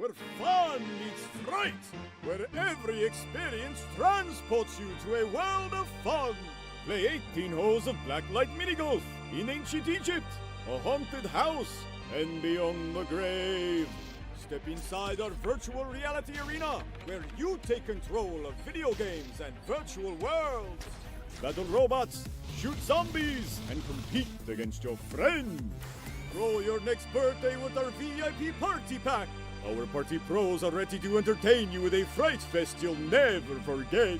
where fun meets fright, where every experience transports you to a world of fun. Play 18 holes of blacklight mini-golf in ancient Egypt, a haunted house, and beyond the grave. Step inside our virtual reality arena, where you take control of video games and virtual worlds. Battle robots, shoot zombies, and compete against your friends. Throw your next birthday with our VIP Party Pack. Our party pros are ready to entertain you with a fright fest you'll never forget.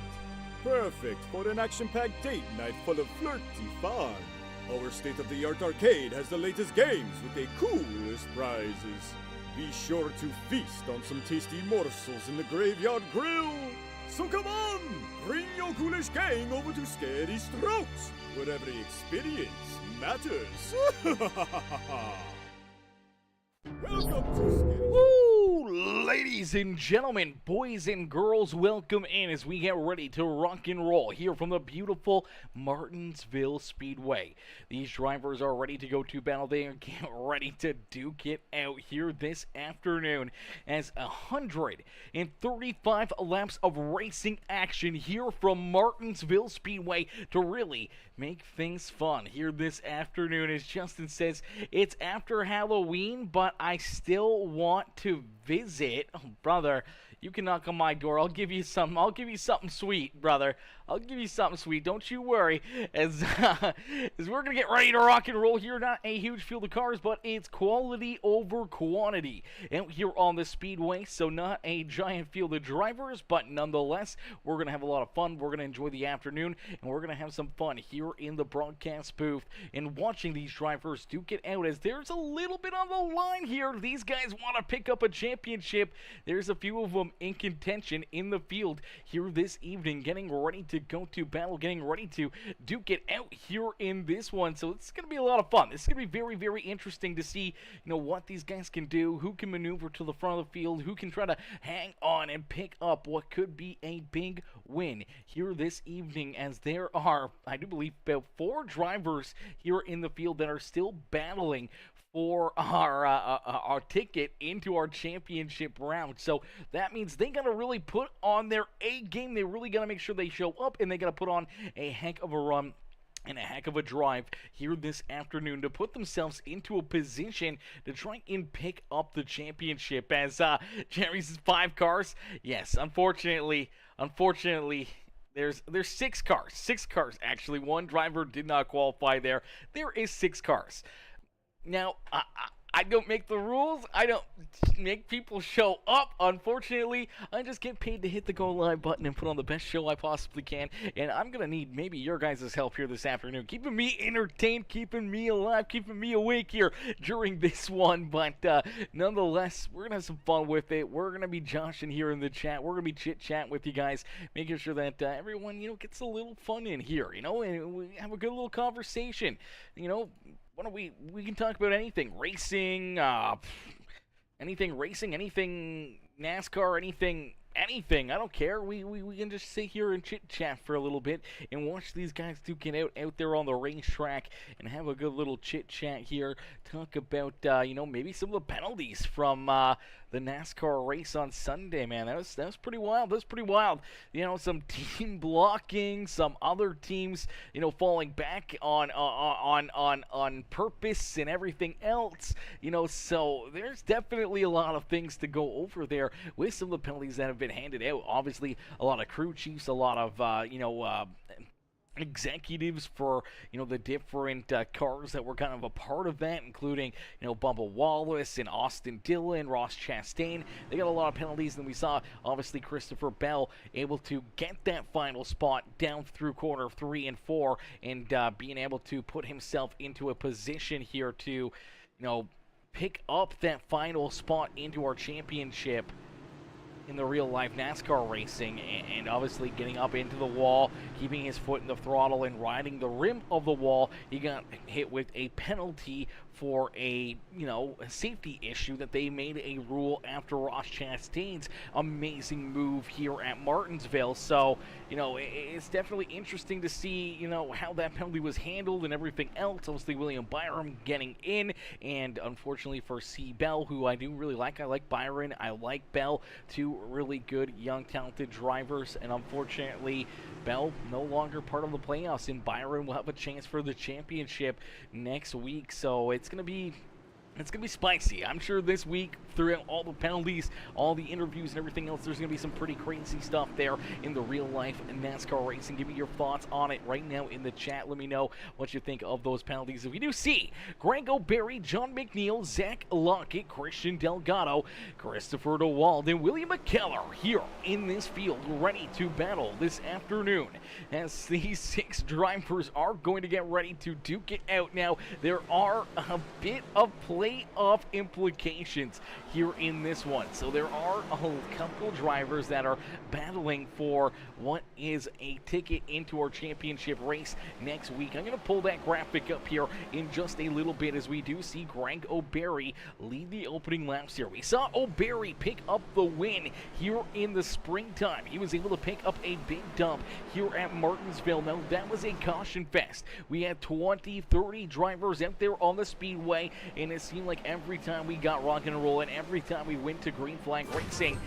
Perfect for an action-packed date night full of flirty fun. Our state-of-the-art arcade has the latest games with the coolest prizes. Be sure to feast on some tasty morsels in the Graveyard Grill. So come on, bring your ghoulish gang over to Scary Strokes, where every experience matters. Welcome to Scary. Woo! Ladies and gentlemen, boys and girls, welcome in as we get ready to rock and roll here from the beautiful Martinsville Speedway. These drivers are ready to go to battle. They are getting ready to duke it out here this afternoon as 135 laps of racing action here from Martinsville Speedway to really make things fun here this afternoon. As Justin says, it's after Halloween, but I still want to visit. Oh, brother, you can knock on my door. I'll give you something. I'll give you something sweet, brother. I'll give you something sweet. Don't you worry. As we're going to get ready to rock and roll here. Not a huge field of cars, but it's quality over quantity out here on the Speedway. So not a giant field of drivers, but nonetheless, we're going to have a lot of fun. We're going to enjoy the afternoon, and we're going to have some fun here in the broadcast booth and watching these drivers duke it out, as there's a little bit on the line here. These guys want to pick up a championship. There's a few of them in contention in the field here this evening, getting ready to go to battle, getting ready to duke it out here in this one. So it's going to be a lot of fun. This is going to be very, very interesting to see, what these guys can do, who can maneuver to the front of the field, who can try to hang on and pick up what could be a big win here this evening, as there are, I do believe, about 4 drivers here in the field that are still battling for our ticket into our championship round. So that means they got to really put on their A game. They really got to make sure they show up, and they got to put on a heck of a run and a heck of a drive here this afternoon to put themselves into a position to try and pick up the championship. As Jerry says, 5 cars. Yes, unfortunately, there's 6 cars. 6 cars, actually. One driver did not qualify there. There is 6 cars. Now, I don't make the rules. I don't make people show up. Unfortunately, I just get paid to hit the go live button and put on the best show I possibly can. And I'm going to need maybe your guys' help here this afternoon, keeping me entertained, keeping me alive, keeping me awake here during this one. But nonetheless, we're going to have some fun with it. We're going to be joshing here in the chat. We're going to be chit-chatting with you guys, making sure that everyone, gets a little fun in here, and we have a good little conversation, Why don't we can talk about anything, racing, anything NASCAR, anything, I don't care. We can just sit here and chit-chat for a little bit and watch these guys duke it out there on the racetrack and have a good little chit-chat here. Talk about, maybe some of the penalties from the NASCAR race on Sunday, man. That was pretty wild. That was pretty wild. Some team blocking, some other teams, falling back on purpose and everything else. So there's definitely a lot of things to go over there with some of the penalties that have been handed out. Obviously, a lot of crew chiefs, a lot of executives for the different cars that were kind of a part of that, including Bubba Wallace and Austin Dillon, Ross Chastain. They got a lot of penalties, and we saw obviously Christopher Bell able to get that final spot down through corner 3 and 4, and being able to put himself into a position here to pick up that final spot into our championship in the real-life NASCAR racing, and obviously getting up into the wall, keeping his foot in the throttle and riding the rim of the wall. He got hit with a penalty for a safety issue that they made a rule after Ross Chastain's amazing move here at Martinsville. So, it's definitely interesting to see, how that penalty was handled and everything else. Obviously, William Byram getting in, and unfortunately for C. Bell, who I do really like. I like Byron. I like Bell. Two really good, young, talented drivers, and unfortunately, Bell no longer part of the playoffs, and Byron will have a chance for the championship next week. So it's gonna be spicy. I'm sure this week, throughout all the penalties, all the interviews and everything else, there's going to be some pretty crazy stuff there in the real life NASCAR racing. Give me your thoughts on it right now in the chat. Let me know what you think of those penalties. If you do see Greg O'Berry, John McNeil, Zach Lockett, Christian Delgado, Christopher DeWald, and William McKellar here in this field, ready to battle this afternoon, as these 6 drivers are going to get ready to duke it out. Now, there are a bit of playoff implications here in this one. So there are a couple drivers that are battling for what is a ticket into our championship race next week. I'm going to pull that graphic up here in just a little bit, as we do see Greg O'Berry lead the opening laps here. We saw O'Berry pick up the win here in the springtime. He was able to pick up a big dump here at Martinsville. Now, that was a caution fest. We had 20, 30 drivers out there on the speedway, and it seemed like every time we got rock and roll and every time we went to green flag racing,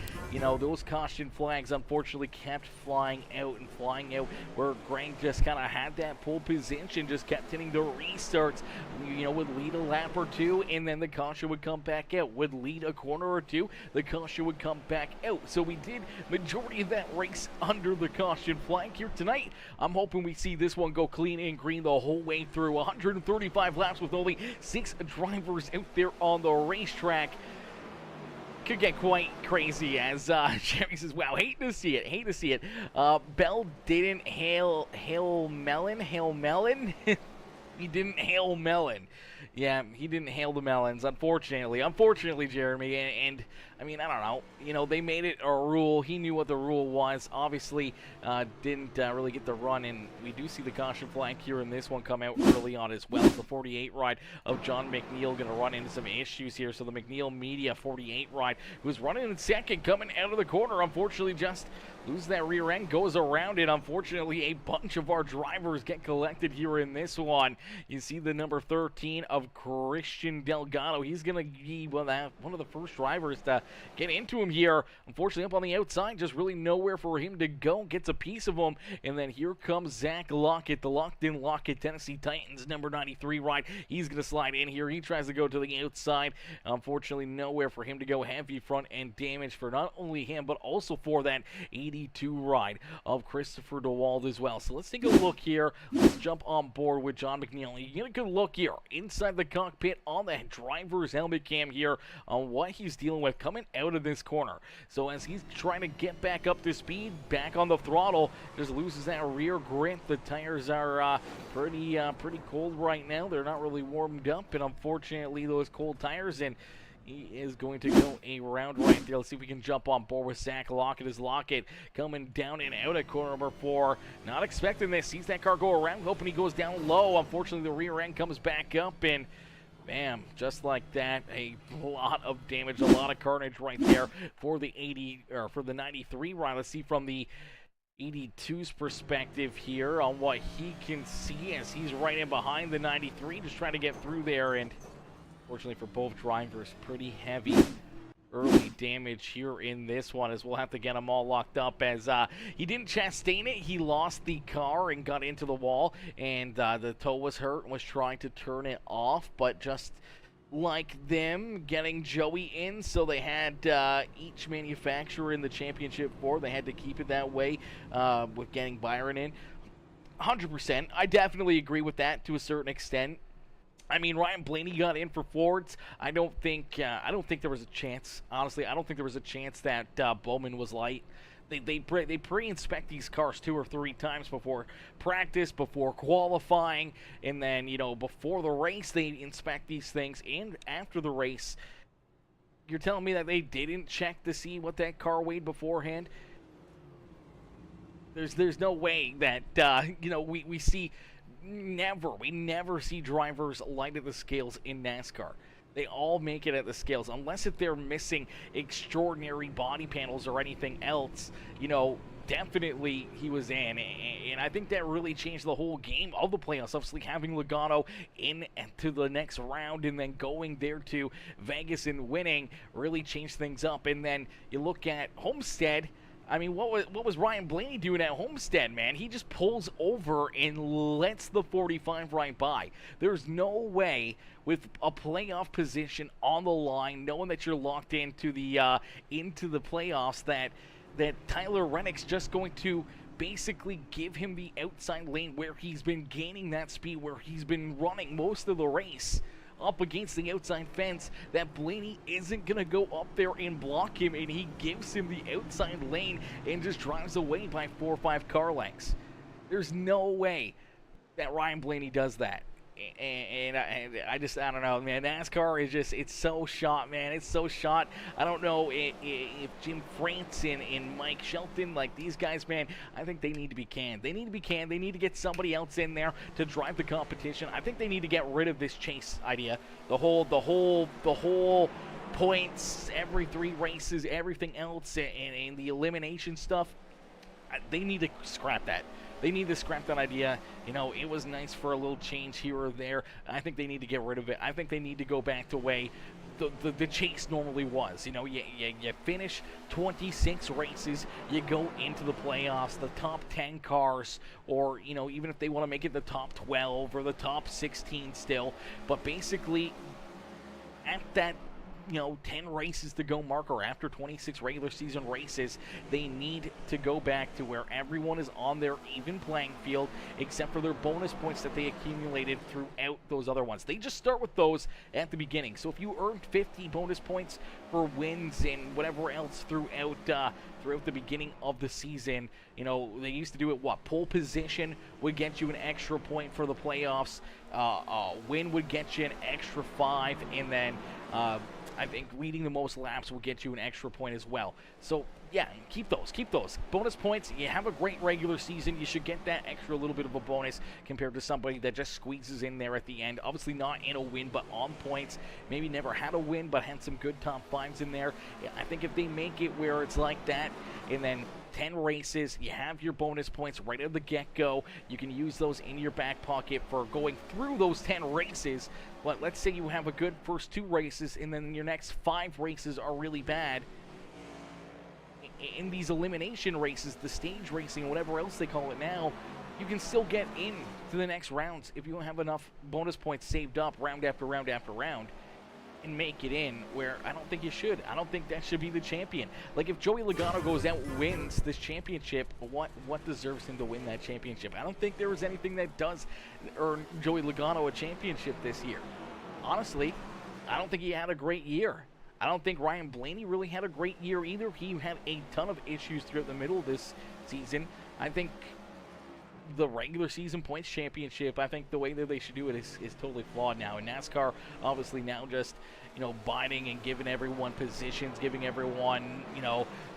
those caution flags unfortunately kept flying out, where Greg just kind of had that pole position, just kept hitting the restarts, would lead a lap or two, and then the caution would come back out, would lead a corner or two, the caution would come back out. So we did majority of that race under the caution flag. Here tonight, I'm hoping we see this one go clean and green the whole way through. 135 laps with only 6 drivers out there on the racetrack. Could get quite crazy, as Jeremy says, wow, hate to see it. Bell didn't hail Melon. He didn't hail Melon. Yeah, he didn't hail the melons, unfortunately, Jeremy, and I mean, I don't know, they made it a rule. He knew what the rule was, obviously didn't really get the run, and we do see the caution flag here in this one come out early on as well. The 48 ride of John McNeil going to run into some issues here, so the McNeil Media 48 ride, who's running in second, coming out of the corner, unfortunately just loses that rear end, goes around it. Unfortunately, a bunch of our drivers get collected here in this one. You see the number 13 of Christian Delgado. He's going to be one of the first drivers to get into him here. Unfortunately, up on the outside, just really nowhere for him to go. Gets a piece of him, and then here comes Zach Lockett, the locked-in Lockett Tennessee Titans number 93 ride. He's going to slide in here. He tries to go to the outside. Unfortunately, nowhere for him to go. Heavy front end damage for not only him, but also for that 82 ride of Christopher DeWald as well. So let's take a look here. Let's jump on board with John McNeil. You get a good look here inside the cockpit on the driver's helmet cam here on what he's dealing with coming out of this corner. So as he's trying to get back up to speed, back on the throttle, just loses that rear grip. The tires are pretty cold right now. They're not really warmed up, and unfortunately those cold tires, and he is going to go around right there. Let's see if we can jump on board with Zach Lockett. As Lockett coming down and out at corner number 4. Not expecting this. Sees that car go around, hoping he goes down low. Unfortunately, the rear end comes back up, and bam, just like that, a lot of damage, a lot of carnage right there for the 93 ride. Let's see from the 82's perspective here on what he can see, as he's right in behind the 93, just trying to get through there, and fortunately for both drivers, pretty heavy early damage here in this one, as we'll have to get them all locked up, as he didn't Chastain it. He lost the car and got into the wall, and the toe was hurt and was trying to turn it off, but just like them getting Joey in, so they had each manufacturer in the championship 4, they had to keep it that way with getting Byron in. 100%. I definitely agree with that to a certain extent. I mean, Ryan Blaney got in for Fords. I don't think there was a chance. Honestly, I don't think there was a chance that Bowman was light. They pre-inspect these cars 2 or 3 times before practice, before qualifying, and then before the race they inspect these things, and after the race. You're telling me that they didn't check to see what that car weighed beforehand? There's no way that we see we never see drivers light at the scales in NASCAR. They all make it at the scales, unless if they're missing extraordinary body panels or anything else. Definitely he was in, and I think that really changed the whole game of the playoffs. Obviously, having Logano in to the next round and then going there to Vegas and winning really changed things up. And then you look at Homestead. I mean, what was Ryan Blaney doing at Homestead, man? He just pulls over and lets the 45 right by. There's no way with a playoff position on the line, knowing that you're locked into the playoffs, that Tyler Reddick's just going to basically give him the outside lane where he's been gaining that speed, where he's been running most of the race up against the outside fence, that Blaney isn't going to go up there and block him, and he gives him the outside lane and just drives away by 4 or 5 car lengths. There's no way that Ryan Blaney does that. And I don't know, man. NASCAR is just, it's so shot, man. It's so shot. I don't know if Jim France and Mike Shelton, like these guys, man, I think they need to be canned. They need to be canned. They need to get somebody else in there to drive the competition. I think they need to get rid of this chase idea. The whole points, every 3 races, everything else, and the elimination stuff. They need to scrap that. They need to scrap that idea. It was nice for a little change here or there. I think they need to get rid of it. I think they need to go back to the way the chase normally was. You finish 26 races, you go into the playoffs, the top 10 cars, or, even if they want to make it the top 12 or the top 16 still. But basically, at that 10 races to go marker after 26 regular season races, they need to go back to where everyone is on their even playing field, except for their bonus points that they accumulated throughout those other ones. They just start with those at the beginning. So if you earned 50 bonus points for wins and whatever else throughout the beginning of the season, they used to do it, pole position would get you an extra point for the playoffs, win would get you an extra 5, and then I think leading the most laps will get you an extra point as well. So, yeah, keep those. Bonus points, you have a great regular season, you should get that extra little bit of a bonus compared to somebody that just squeezes in there at the end. Obviously not in a win, but on points. Maybe never had a win, but had some good top 5s in there. I think if they make it where it's like that, and then 10 races, you have your bonus points right at the get-go. You can use those in your back pocket for going through those 10 races. But let's say you have a good first 2 races, and then your next 5 races are really bad. In these elimination races, the stage racing, whatever else they call it now, you can still get in to the next rounds if you don't have enough bonus points saved up round after round after round, and make it in, where I don't think you should. I don't think that should be the champion. Like, if Joey Logano goes out and wins this championship, what deserves him to win that championship? I don't think there was anything that does earn Joey Logano a championship this year. Honestly, I don't think he had a great year. I don't think Ryan Blaney really had a great year either. He had a ton of issues throughout the middle of this season. I think the regular season points championship, I think the way that they should do it is totally flawed now. And NASCAR, obviously now just, biting and giving everyone positions, giving everyone,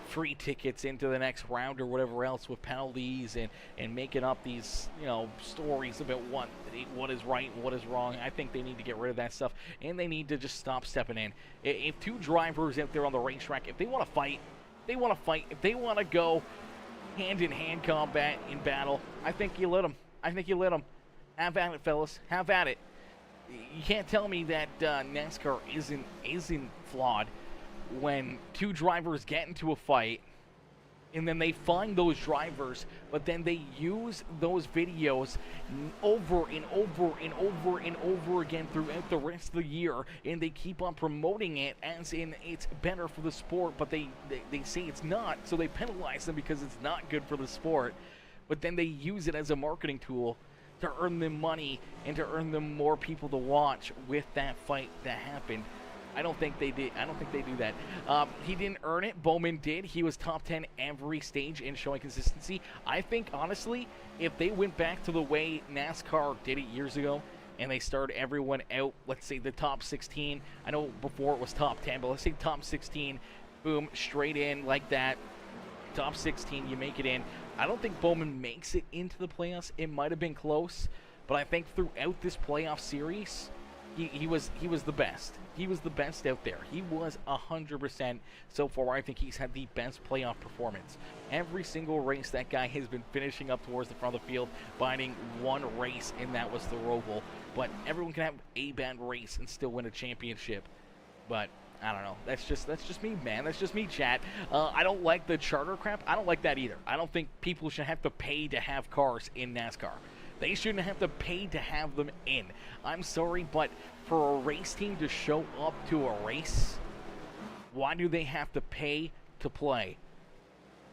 free tickets into the next round or whatever else with penalties, and making up these, stories about what is right and what is wrong. I think they need to get rid of that stuff, and they need to just stop stepping in. If 2 drivers out there on the racetrack, if they want to fight, if they want to go hand-in-hand combat in battle, I think you let them. Have at it, fellas. Have at it. You can't tell me that NASCAR isn't flawed when 2 drivers get into a fight, and then they find those drivers, but then they use those videos over and over and over and over again throughout the rest of the year, and they keep on promoting it as in it's better for the sport, but they say it's not, so they penalize them because it's not good for the sport, but then they use it as a marketing tool to earn them money and to earn them more people to watch with that fight that happened. I don't think they did. I don't think they do that. He didn't earn it. Bowman did. He was top 10 every stage in showing consistency. I think, honestly, if they went back to the way NASCAR did it years ago, and they started everyone out, let's say the top 16. I know before it was top 10, but let's say top 16, boom, straight in like that. Top 16, you make it in. I don't think Bowman makes it into the playoffs. It might have been close, but but I think throughout this playoff series, he was the best. He was the best out there. He was 100% so far. I think he's had the best playoff performance. Every single race, that guy has been finishing up towards the front of the field, finding one race, and that was the Roval. But everyone can have a bad race and still win a championship. But I don't know. That's just me, man. That's just me, chat. I don't like the charter crap. I don't like that either. I don't think people should have to pay to have cars in NASCAR. They shouldn't have to pay to have them in. I'm sorry, but for a race team to show up to a race, why do they have to pay to play?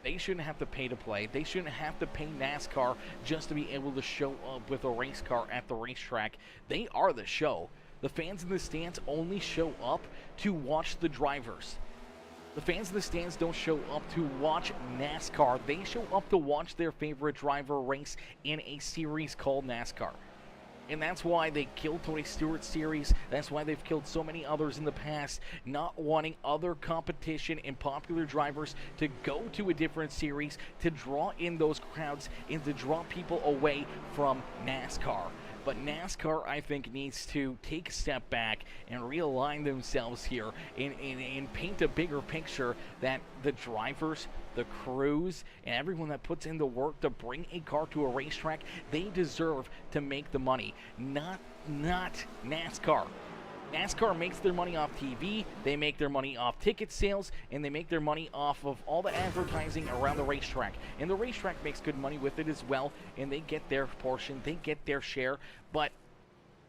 They shouldn't have to pay to play. They shouldn't have to pay NASCAR just to be able to show up with a race car at the racetrack. They are the show. The fans in the stands only show up to watch the drivers. The fans in the stands don't show up to watch NASCAR. They show up to watch their favorite driver race in a series called NASCAR. And that's why they killed Tony Stewart's series. That's why they've killed so many others in the past, not wanting other competition and popular drivers to go to a different series, to draw in those crowds and to draw people away from NASCAR. But NASCAR, I think, needs to take a step back and realign themselves here and paint a bigger picture that the drivers, the crews, and everyone that puts in the work to bring a car to a racetrack, they deserve to make the money, not NASCAR. NASCAR makes their money off TV, they make their money off ticket sales, and they make their money off of all the advertising around the racetrack. And the racetrack makes good money with it as well, and they get their portion, they get their share. But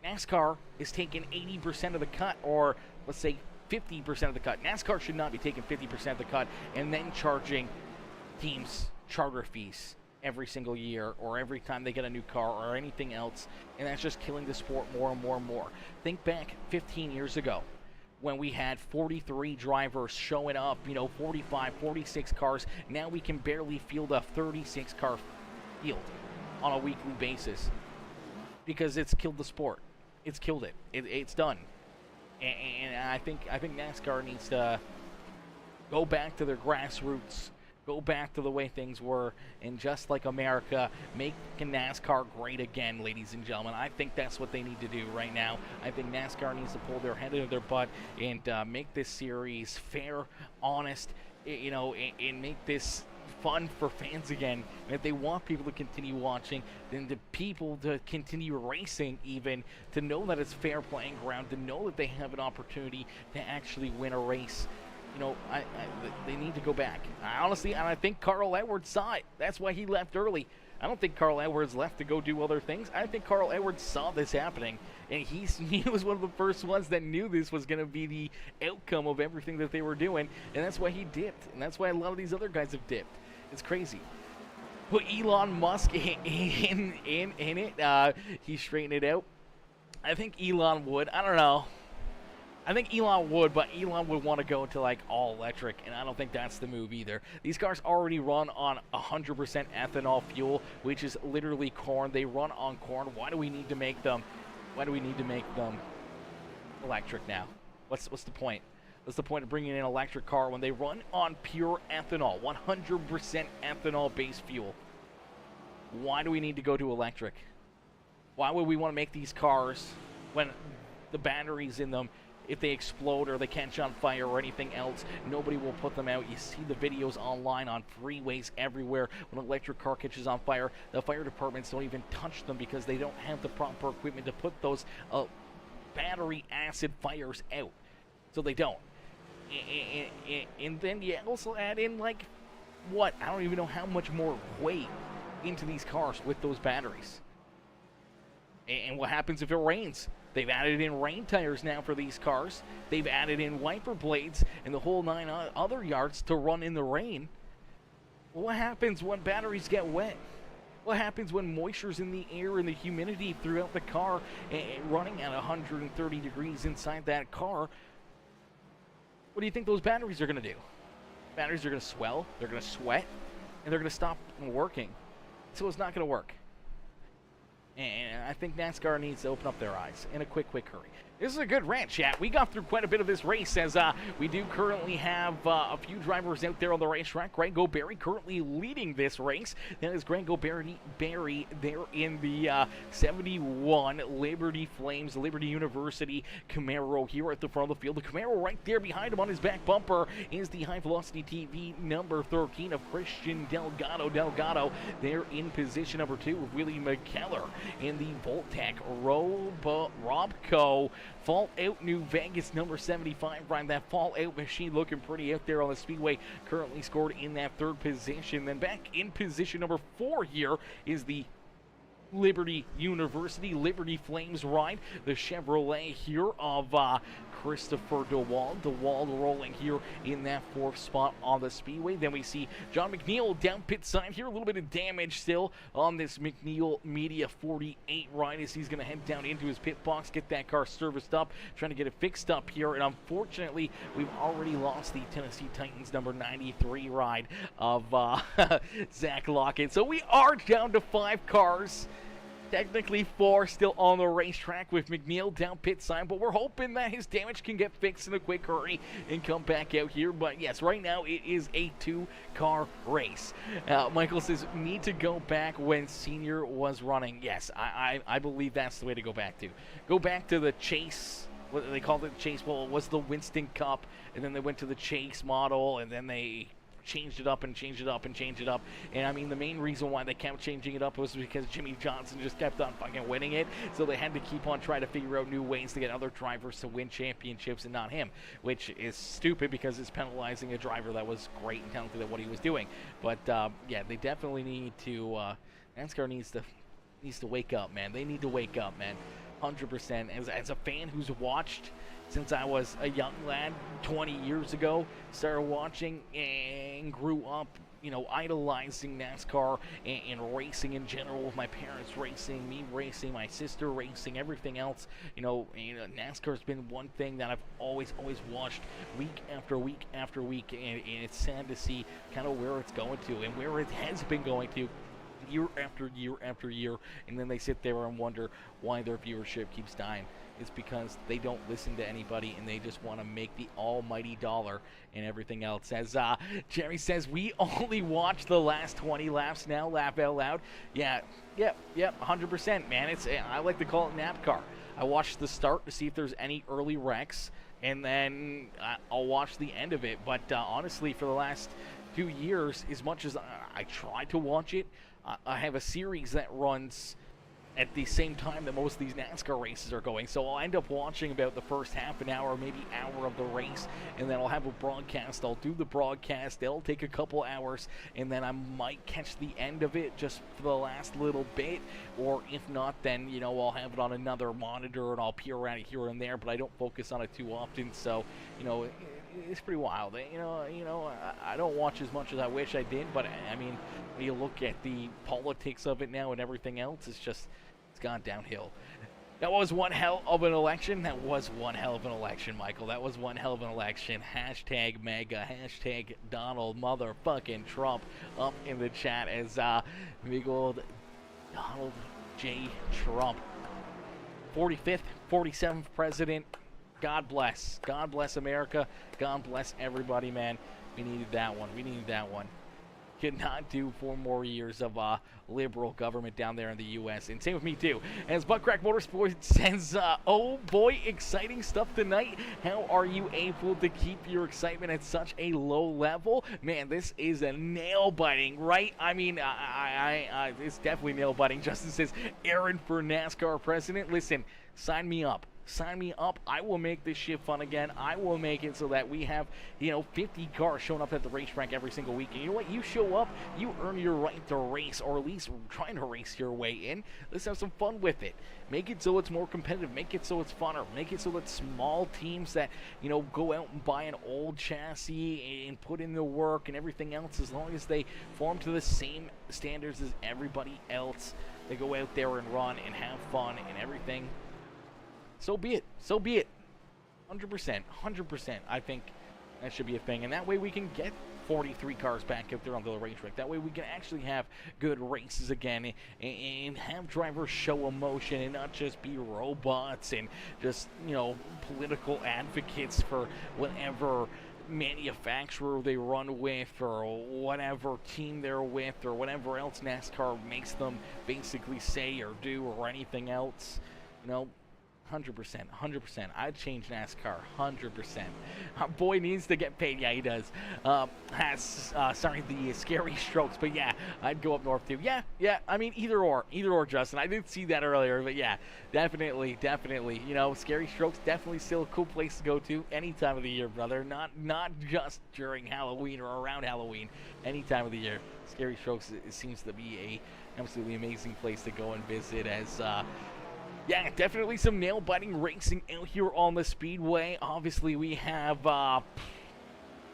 NASCAR is taking 80% of the cut, or let's say 50% of the cut. NASCAR should not be taking 50% of the cut and then charging teams charter fees every single year or every time they get a new car or anything else, and that's just killing the sport more and more and more. Think back 15 years ago when we had 43 drivers showing up, 45, 46 cars. Now we can barely field a 36 car field on a weekly basis because it's killed the sport. It's killed it. It's done. And I think NASCAR needs to go back to their grassroots, go back to the way things were, and just like America, make NASCAR great again, ladies and gentlemen. I think that's what they need to do right now. I think NASCAR needs to pull their head out of their butt and make this series fair, honest, and make this fun for fans again. And if they want people to continue watching, then the people to continue racing, even to know that it's fair playing ground, to know that they have an opportunity to actually win a race. They need to go back. I think Carl Edwards saw it. That's why he left early. I don't think Carl Edwards left to go do other things. I think Carl Edwards saw this happening, and he was one of the first ones that knew this was going to be the outcome of everything that they were doing, and that's why he dipped, and that's why a lot of these other guys have dipped. It's crazy. Put Elon Musk in it. He straightened it out. I think Elon would. I don't know. I think Elon would, but Elon would want to go to like all electric, and I don't think that's the move either. These cars already run on 100% ethanol fuel, which is literally corn. They run on corn. Why do we need to make them? Why do we need to make them electric now? What's the point? What's the point of bringing in an electric car when they run on pure ethanol, 100% ethanol-based fuel? Why do we need to go to electric? Why would we want to make these cars when the batteries in them, if they explode or they catch on fire or anything else, nobody will put them out? You see the videos online on freeways everywhere. When an electric car catches on fire, the fire departments don't even touch them because they don't have the proper equipment to put those battery acid fires out. So they don't. And then you also add in, like, what? I don't even know how much more weight into these cars with those batteries. And what happens if it rains? They've added in rain tires now for these cars. They've added in wiper blades and the whole 9 other yards to run in the rain. What happens when batteries get wet? What happens when moisture's in the air and the humidity throughout the car running at 130 degrees inside that car? What do you think those batteries are going to do? Batteries are going to swell, they're going to sweat, and they're going to stop working. So it's not going to work. And I think NASCAR needs to open up their eyes in a quick hurry. This is a good rant, chat. We got through quite a bit of this race as we do currently have a few drivers out there on the racetrack. Greg Barry currently leading this race. That is Greg Barry there in the 71 Liberty Flames, Liberty University Camaro here at the front of the field. The Camaro right there behind him on his back bumper is the High Velocity TV number 13 of Christian Delgado. Delgado there in position number 2 with Willie McKellar in the Voltec Robco Fallout New Vegas number 75 ride. That Fallout machine looking pretty out there on the speedway, currently scored in that 3rd position. Then back in position number 4 here is the Liberty University Liberty Flames ride, the Chevrolet here of Christopher DeWald. DeWald rolling here in that 4th spot on the speedway. Then we see John McNeil down pit side here. A little bit of damage still on this McNeil Media 48 ride as he's going to head down into his pit box, get that car serviced up, trying to get it fixed up here. And unfortunately, we've already lost the Tennessee Titans number 93 ride of Zach Lockett. So we are down to 5 cars. Technically 4 still on the racetrack with McNeil down pit side, but we're hoping that his damage can get fixed in a quick hurry and come back out here. But yes, right now it is a 2-car race. Michael says, need to go back when Senior was running. Yes, I believe that's the way to go back to. Go back to the Chase. What they called it, the Chase. Well, it was the Winston Cup, and then they went to the Chase model, and then they changed it up and changed it up and changed it up. And I mean, the main reason why they kept changing it up was because Jimmy Johnson just kept on fucking winning it, so they had to keep on trying to figure out new ways to get other drivers to win championships and not him, which is stupid because it's penalizing a driver that was great and talented at what he was doing. But yeah, they definitely need to NASCAR needs to wake up, man. They need to wake up, man. 100%. As a fan who's watched since I was a young lad 20 years ago, started watching and grew up, you know, idolizing NASCAR and racing in general, with my parents racing, me racing, my sister racing, everything else. You know, NASCAR's been one thing that I've always watched week after week after week, and it's sad to see kind of where it's going to and where it has been going to year after year after year, and then they sit there and wonder why their viewership keeps dying. It's because they don't listen to anybody and they just want to make the almighty dollar and everything else. As Jerry says, we only watch the last 20 laps now, laugh out loud. Yeah, 100%, man. I like to call it NASCAR. I watch the start to see if there's any early wrecks, and then I'll watch the end of it. But honestly, for the last 2 years, as much as I try to watch it, I have a series that runs at the same time that most of these NASCAR races are going, so I'll end up watching about the first half an hour, maybe hour of the race, and then I'll have a broadcast. I'll do the broadcast, it'll take a couple hours, and then I might catch the end of it just for the last little bit, or if not, then, you know, I'll have it on another monitor and I'll peer around it here and there, but I don't focus on it too often. So, you know, it's pretty wild. You know, I don't watch as much as I wish I did, but I mean, when you look at the politics of it now and everything else, it's gone downhill. That was one hell of an election. That was one hell of an election, Michael. That was one hell of an election. Hashtag MAGA, hashtag Donald motherfucking Trump up in the chat as big old Donald J. Trump. 45th, 47th president. God bless. God bless America. God bless everybody, man. We needed that one. We needed that one. Could not do 4 more years of liberal government down there in the U.S. And same with me, too. As Buttcrack Motorsports says, oh boy, exciting stuff tonight. How are you able to keep your excitement at such a low level? Man, this is a nail-biting, right? I mean, it's definitely nail-biting. Justin says, Aaron for NASCAR president. Listen, sign me up. Sign me up. I will make this shit fun again. I will make it so that we have, 50 cars showing up at the racetrack every single week. And you know what? You show up, you earn your right to race, or at least trying to race your way in. Let's have some fun with it. Make it so it's more competitive. Make it so it's funner. Make it so that small teams that, go out and buy an old chassis and put in the work and everything else, as long as they form to the same standards as everybody else, they go out there and run and have fun and everything. So be it. So be it. 100%. 100%. I think That should be a thing, and that way we can get 43 cars back up there on the racetrack. That way we can actually have good races again and have drivers show emotion and not just be robots and just, you know, political advocates for whatever manufacturer they run with or whatever team they're with or whatever else NASCAR makes them basically say or do or anything else. You know, 100%, 100%. I'd change NASCAR, 100%. Our boy needs to get paid. Yeah, he does. Sorry, the scary strokes. But yeah, I'd go up north too. Yeah. I mean, either or, Justin. I did see that earlier, but yeah, definitely. You know, scary strokes definitely still a cool place to go to any time of the year, brother. Not just during Halloween or around Halloween. Any time of the year, scary strokes it seems to be a absolutely amazing place to go and visit as. Yeah, definitely some nail-biting racing out here on the Speedway. Obviously, we have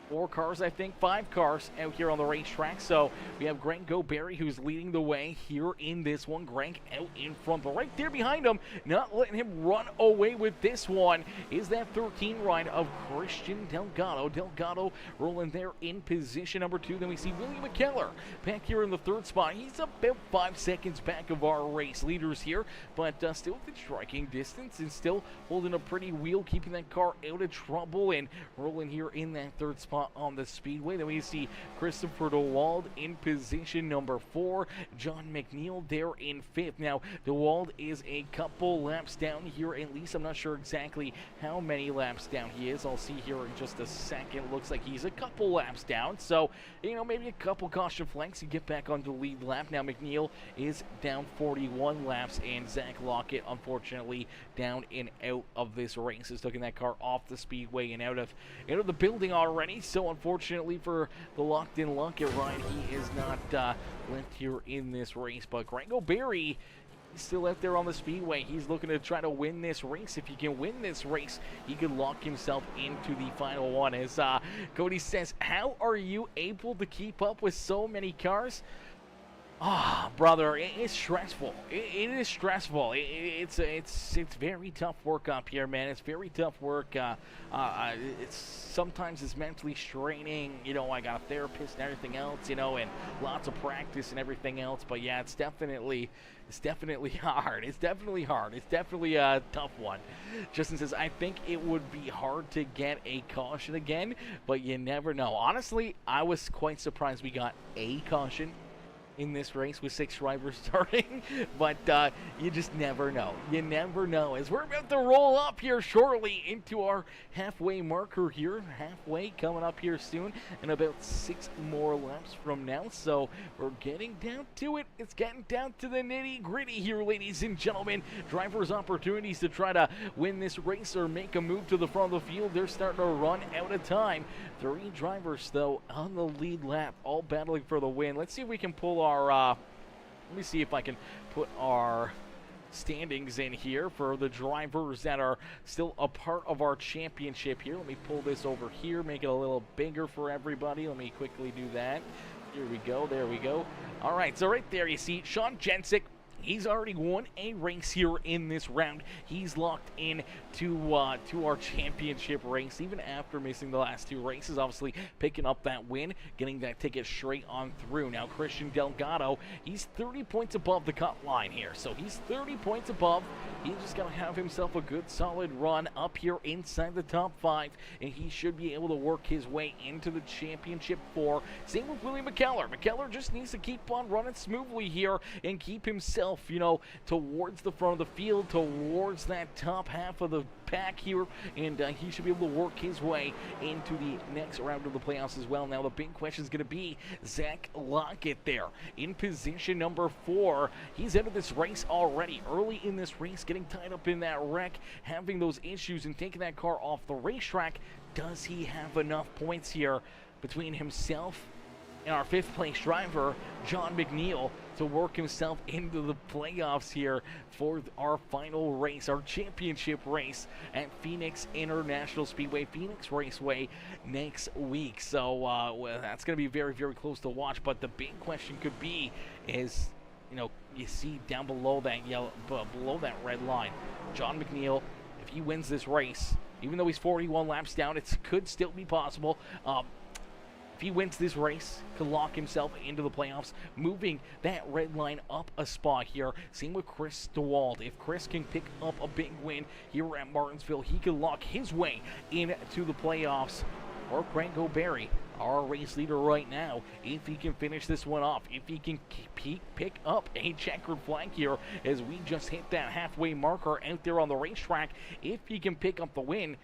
4 cars, I think, 5 cars out here on the racetrack. So we have Greg Goberry, who's leading the way here in this one. Greg out in front, but right there behind him, not letting him run away with this one, is that 13 ride of Christian Delgado. Delgado rolling there in position number 2. Then we see William McKellar back here in the 3rd spot. He's about 5 seconds back of our race leaders here, but still within striking distance and still holding a pretty wheel, keeping that car out of trouble and rolling here in that 3rd spot on the Speedway. Then we see Christopher DeWald in position number 4. John McNeil there in 5th. Now, DeWald is a couple laps down here, at least. I'm not sure exactly how many laps down he is. I'll see here in just a second. Looks like he's a couple laps down. So, you know, maybe a couple caution flanks and get back on the lead lap. Now, McNeil is down 41 laps, and Zach Lockett, unfortunately, down and out of this race. Is taking that car off the Speedway and out of the building already. So unfortunately for the locked-in Lockett ride, he is not left here in this race. But Greg O'Berry, he's still out there on the Speedway. He's looking to try to win this race. If he can win this race, he could lock himself into the final one. As Cody says, how are you able to keep up with so many cars? Brother, it's stressful. It is stressful. It's very tough work up here, man. It's very tough work. Sometimes it's mentally straining. You know, I got a therapist and everything else. You know, and lots of practice and everything else. But yeah, it's definitely hard. It's definitely a tough one. Justin says, I think it would be hard to get a caution again, but you never know. Honestly, I was quite surprised we got a caution in this race with 6 drivers starting, but you just never know. You never know. As we're about to roll up here shortly into our halfway marker here, halfway coming up here soon, and about 6 more laps from now. So we're getting down to it. It's getting down to the nitty-gritty here, ladies and gentlemen. Drivers' opportunities to try to win this race or make a move to the front of the field. They're starting to run out of time. 3 drivers, though, on the lead lap, all battling for the win. Let's see if we can pull our, let me see if I can put our standings in here for the drivers that are still a part of our championship here. Let me pull this over here, make it a little bigger for everybody. Let me quickly do that. Here we go. There we go. All right, so right there you see Sean Jensick. He's already won a race here in this round. He's locked in to our championship race, even after missing the last 2 races. Obviously, picking up that win, getting that ticket straight on through. Now, Christian Delgado, he's 30 points above the cut line here. So he's 30 points above. He's just got to have himself a good, solid run up here inside the top 5, and he should be able to work his way into the championship 4. Same with William McKellar. McKellar just needs to keep on running smoothly here and keep himself, you know, towards the front of the field, towards that top half of the pack here, and he should be able to work his way into the next round of the playoffs as well. Now the big question is going to be Zach Lockett there in position number 4. He's out of this race already, early in this race, getting tied up in that wreck, having those issues and taking that car off the racetrack. Does he have enough points here between himself and our 5th place driver, John McNeil, to work himself into the playoffs here for our final race, our championship race at Phoenix International Speedway, Phoenix Raceway next week? So well, that's going to be very, very close to watch. But the big question could be is, you know, you see down below that below that red line, John McNeil, if he wins this race, Even though he's 41 laps down, it could still be possible. If he wins this race, he could lock himself into the playoffs, moving that red line up a spot here. Same with Chris DeWald. If Chris can pick up a big win here at Martinsville, he can lock his way into the playoffs. Or Craig O'Berry, our race leader right now, if he can finish this one off, if he can pick up a checkered flag here as we just hit that halfway marker out there on the racetrack, if he can pick up the win,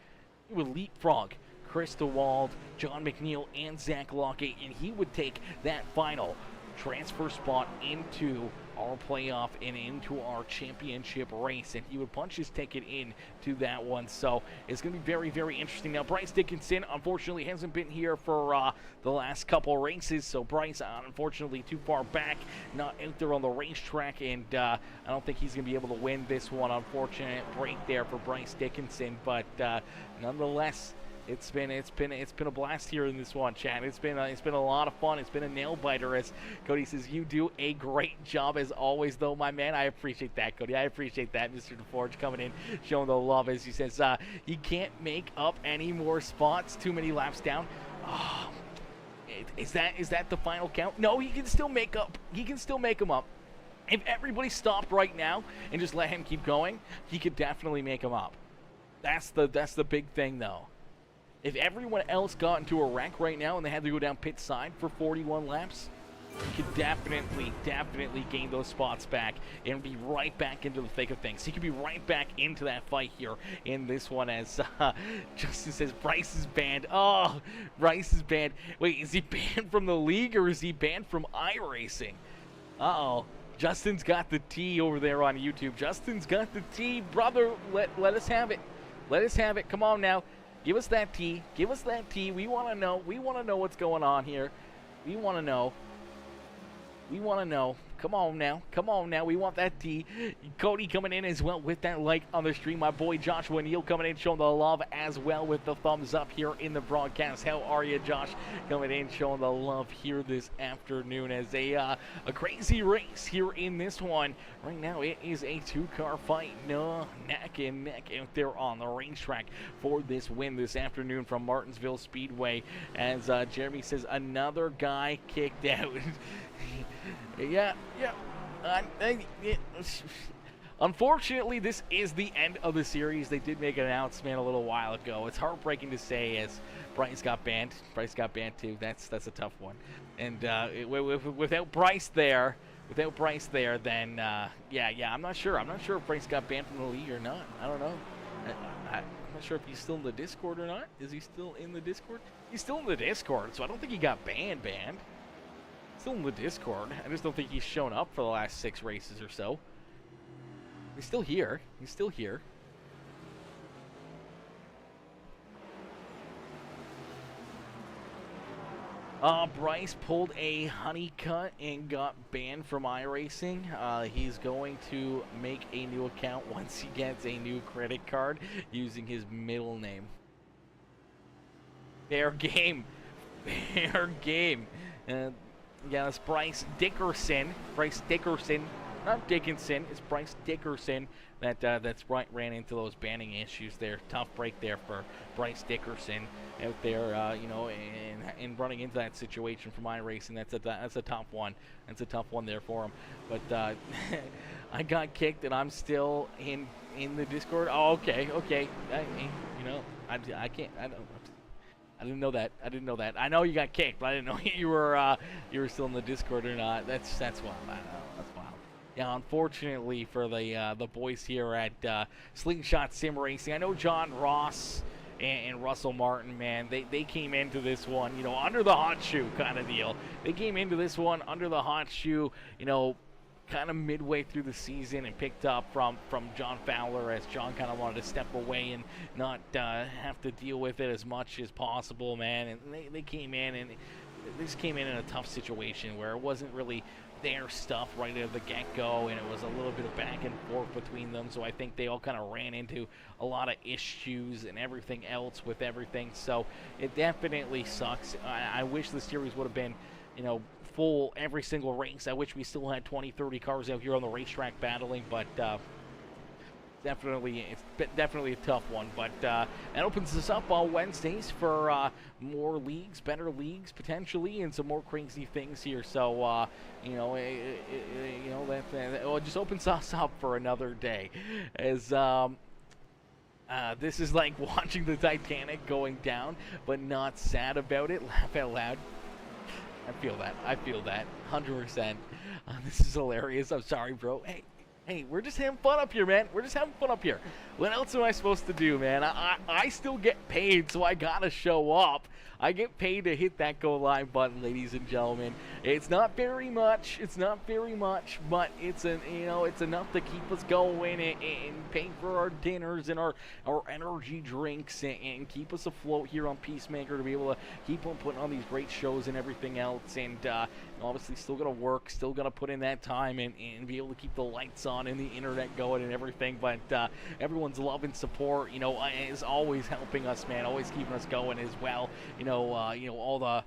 he would leapfrog Chris DeWald, John McNeil, and Zach Lockett, and he would take that final transfer spot into our playoff and into our championship race, and he would punch his ticket in to that one. So it's going to be very, very interesting. Now, Bryce Dickinson, unfortunately, hasn't been here for the last couple races, so Bryce, unfortunately, too far back, not out there on the racetrack, and I don't think he's going to be able to win this one. Unfortunate break there for Bryce Dickinson, but nonetheless, It's been a blast here in this one, Chad. It's been a lot of fun. It's been a nail biter, as Cody says. You do a great job as always, though, my man. I appreciate that, Cody. I appreciate that, Mr. DeForge coming in, showing the love, as he says. He can't make up any more spots. Too many laps down. Oh, is that the final count? No, he can still make up. He can still make them up. If everybody stopped right now and just let him keep going, he could definitely make them up. That's the big thing, though. If everyone else got into a wreck right now and they had to go down pit side for 41 laps, he could definitely gain those spots back and be right back into the thick of things. He could be right back into that fight here in this one, as Justin says Bryce is banned. Oh, Bryce is banned. Wait, is he banned from the league or is he banned from iRacing? Uh-oh. Justin's got the T over there on YouTube. Justin's got the T. Brother, let us have it. Let us have it. Come on now. Give us that T. Give us that T. We want to know. We want to know what's going on here. We want to know. We want to know. Come on now. Come on now. We want that T. Cody coming in as well with that like on the stream. My boy Joshua Neal coming in showing the love as well with the thumbs up here in the broadcast. How are you, Josh? Coming in showing the love here this afternoon as a crazy race here in this one. Right now it is a two-car fight. No, neck and neck out there on the racetrack for this win this afternoon from Martinsville Speedway. As Jeremy says, another guy kicked out. Yeah. Unfortunately, this is the end of the series. They did make an announcement a little while ago. It's heartbreaking to say, as Bryce got banned. Bryce got banned too. That's a tough one. And without Bryce there, then yeah. I'm not sure. I'm not sure if Bryce got banned from the league or not. I don't know. I'm not sure if he's still in the Discord or not. Is he still in the Discord? He's still in the Discord, so I don't think he got banned. Still in the Discord. I just don't think he's shown up for the last 6 races or so. He's still here. Bryce pulled a honey cut and got banned from iRacing. He's going to make a new account once he gets a new credit card using his middle name. Fair game. Yeah, it's Bryce Dickerson. Not Dickinson. It's Bryce Dickerson that's ran into those banning issues there. Tough break there for Bryce Dickerson out there, and running into that situation from iRacing. That's a tough one. That's a tough one there for him. But I got kicked and I'm still in the Discord. Oh, okay. I can't. I didn't know that. I know you got kicked, but I didn't know you were still in the Discord or not. That's wild. I know. That's wild. Yeah, unfortunately for the boys here at Slingshot Sim Racing, I know John Ross and Russell Martin, man, they came into this one, under the hot shoe kind of deal. They came into this one under the hot shoe, kind of midway through the season, and picked up from John Fowler, as John kind of wanted to step away and not have to deal with it as much as possible, man. And they came in, and they just came in a tough situation where it wasn't really their stuff right at the get-go, and it was a little bit of back and forth between them. So I think they all kind of ran into a lot of issues and everything else with everything. So it definitely sucks. I wish the series would have been, full every single race. I wish we still had 20, 30 cars out here on the racetrack battling, but definitely a tough one. But that opens us up on Wednesdays for more leagues, better leagues potentially, and some more crazy things here. So it just opens us up for another day. As this is like watching the Titanic going down, but not sad about it. Laugh out loud. I feel that. 100%. This is hilarious. I'm sorry, bro. Hey, we're just having fun up here, man. We're just having fun up here. What else am I supposed to do, man? I still get paid, so I gotta show up. I get paid to hit that go live button, ladies and gentlemen. It's not very much. But it's it's enough to keep us going and pay for our dinners and our energy drinks and keep us afloat here on Peacemaker to be able to keep on putting on these great shows and everything else. And obviously, still gotta work, still gotta put in that time and be able to keep the lights on and the internet going and everything. But everyone's love and support, is always helping us, man. Always keeping us going as well. All the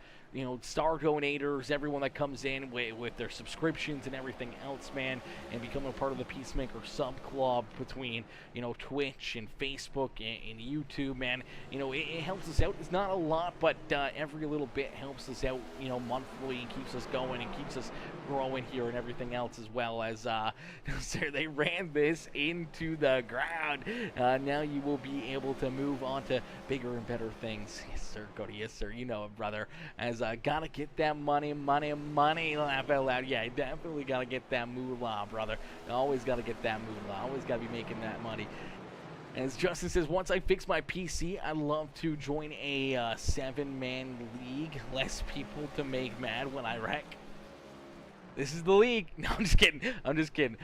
star donators, everyone that comes in with their subscriptions and everything else, man, and becoming a part of the Peacemaker sub club between Twitch and Facebook and YouTube, man. It helps us out. It's not a lot, but every little bit helps us out, monthly, and keeps us going and keeps us growing here and everything else, as well as they ran this into the ground. Now you will be able to move on to bigger and better things. Yes, sir, Cody. Yes, sir. You know it, brother. As gotta get that money. Laugh out loud. Yeah, definitely gotta get that moolah, brother. Always gotta get that moolah. Always gotta be making that money. As Justin says, once I fix my PC, I'd love to join a 7-man league. Less people to make mad when I wreck. This is the league. No, I'm just kidding.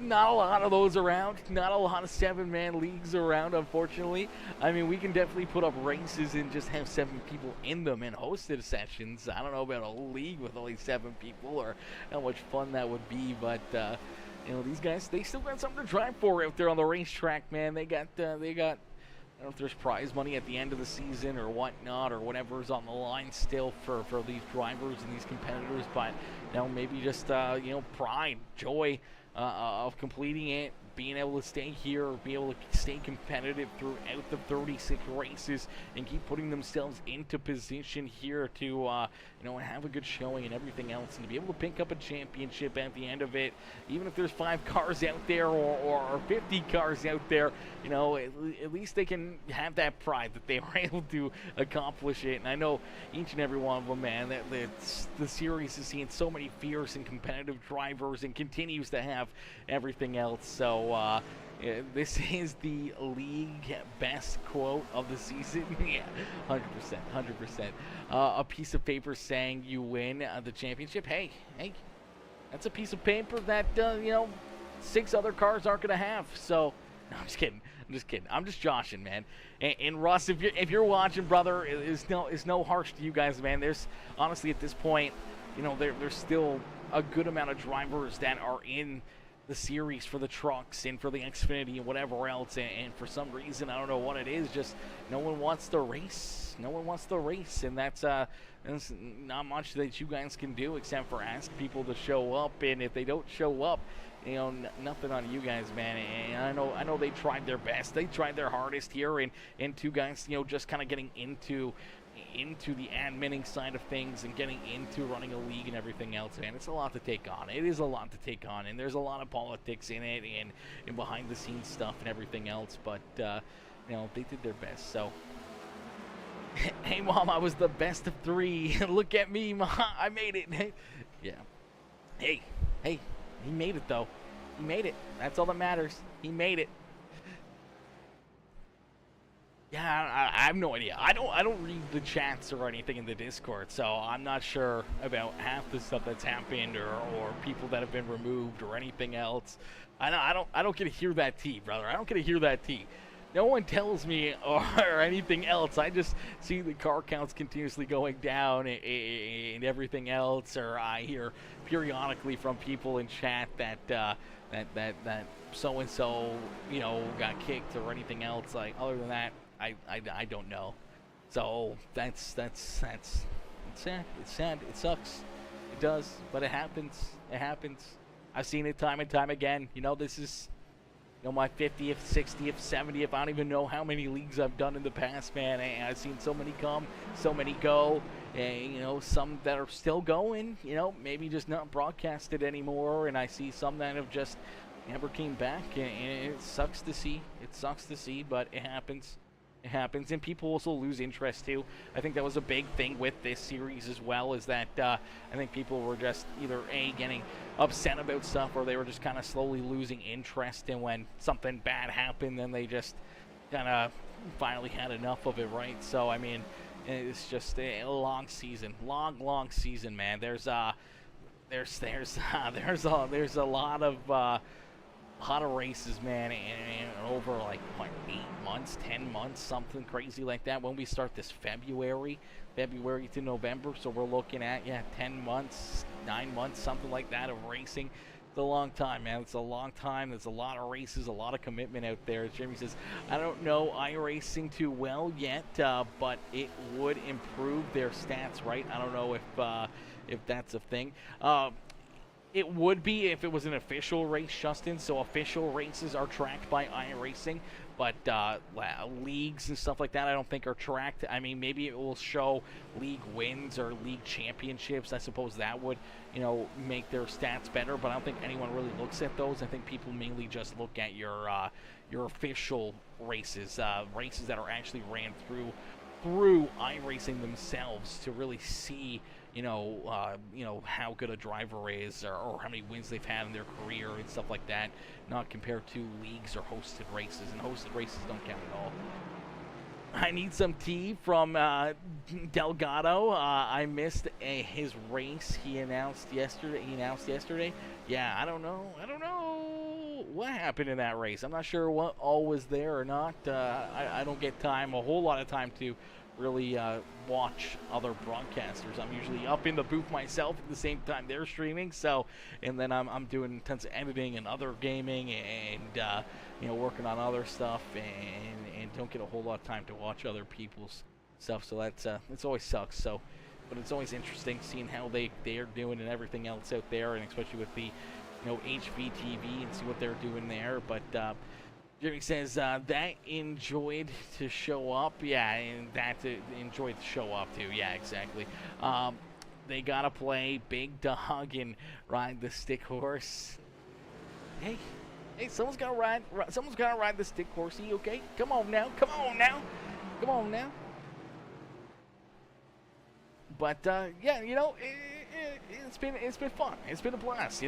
Not a lot of those around. Not a lot of 7-man leagues around, unfortunately. I mean, we can definitely put up races and just have 7 people in them and hosted sessions. I don't know about a league with only 7 people or how much fun that would be, but these guys, they still got something to drive for out there on the racetrack, man. They got I don't know if there's prize money at the end of the season or whatnot or whatever's on the line still for these drivers and these competitors, but maybe just pride, joy of completing it, being able to stay here, be able to stay competitive throughout the 36 races and keep putting themselves into position here to have a good showing and everything else, and to be able to pick up a championship at the end of it, even if there's 5 cars out there or 50 cars out there, at least they can have that pride that they were able to accomplish it. And I know each and every one of them, man, that the series is seeing so many fierce and competitive drivers and continues to have everything else. So this is the league best quote of the season. Yeah, 100%. A piece of paper saying you win the championship. Hey, that's a piece of paper that 6 other cars aren't gonna have. So, no, I'm just kidding. I'm just joshing, man. And Russ, if you're watching, brother, it's no harsh to you guys, man. There's honestly at this point, there's still a good amount of drivers that are in the series for the trucks and for the Xfinity and whatever else, and for some reason, I don't know what it is, just no one wants to race. And that's not much that you guys can do except for ask people to show up, and if they don't show up, nothing on you guys, man. And I know they tried their best, they tried their hardest here, and two guys, just kind of getting into the adminning side of things and getting into running a league and everything else, man. It's a lot to take on. It is a lot to take on, and there's a lot of politics in it and behind the scenes stuff and everything else, but they did their best. So hey, Mom, I was the best of 3. Look at me, Mom, I made it. Yeah. Hey, he made it, though. He made it. That's all that matters. He made it. Yeah, I have no idea. I don't read the chats or anything in the Discord, so I'm not sure about half the stuff that's happened or people that have been removed or anything else. I don't get to hear that tea, brother. I don't get to hear that tea. No one tells me or anything else. I just see the car counts continuously going down and everything else, or I hear periodically from people in chat that so and so got kicked or anything else. Like, other than that, I don't know. So that's sad. It's sad. It sucks. It does, but it happens. I've seen it time and time again. This is my 50th, 60th, 70th. I don't even know how many leagues I've done in the past, man. And I've seen so many come, so many go. And, some that are still going, maybe just not broadcasted anymore. And I see some that have just never came back. And it sucks to see. It sucks to see, but it happens. It happens, and people also lose interest too. I think that was a big thing with this series as well, is that I think people were just either getting upset about stuff, or they were just kind of slowly losing interest. And when something bad happened, then they just kind of finally had enough of it, right? So I mean, it's just a long season, long season, man. There's a lot of races, man, and over like 8 months, 10 months, something crazy like that. When we start this February to November, so we're looking at 10 months, 9 months, something like that of racing. It's a long time, man. It's a long time. There's a lot of races, a lot of commitment out there. As Jimmy says, I don't know iRacing too well yet, but it would improve their stats, right? I don't know if that's a thing. It would be if it was an official race, Justin. So official races are tracked by iRacing, but leagues and stuff like that I don't think are tracked. I mean, maybe it will show league wins or league championships. I suppose that would, make their stats better, but I don't think anyone really looks at those. I think people mainly just look at your official races, races that are actually ran through iRacing themselves to really see how good a driver is, or how many wins they've had in their career and stuff like that, not compared to leagues or hosted races, and hosted races don't count at all. I need some tea from Delgado. I missed his race he announced yesterday. Yeah, I don't know what happened in that race. I'm not sure what all was there or not. I don't get a whole lot of time to really watch other broadcasters. I'm usually up in the booth myself at the same time they're streaming, and then I'm doing tons of editing and other gaming and working on other stuff, and don't get a whole lot of time to watch other people's stuff. So it's always sucks. So, but it's always interesting seeing how they're doing and everything else out there, and especially with the HVTV, and see what they're doing there. But Jimmy says that enjoyed to show up. Yeah, and that enjoyed to show up too. Yeah, exactly. They gotta play Big Dog and ride the stick horse. Hey, someone's gotta ride the stick horsey. Okay, come on now. But it's been fun. It's been a blast.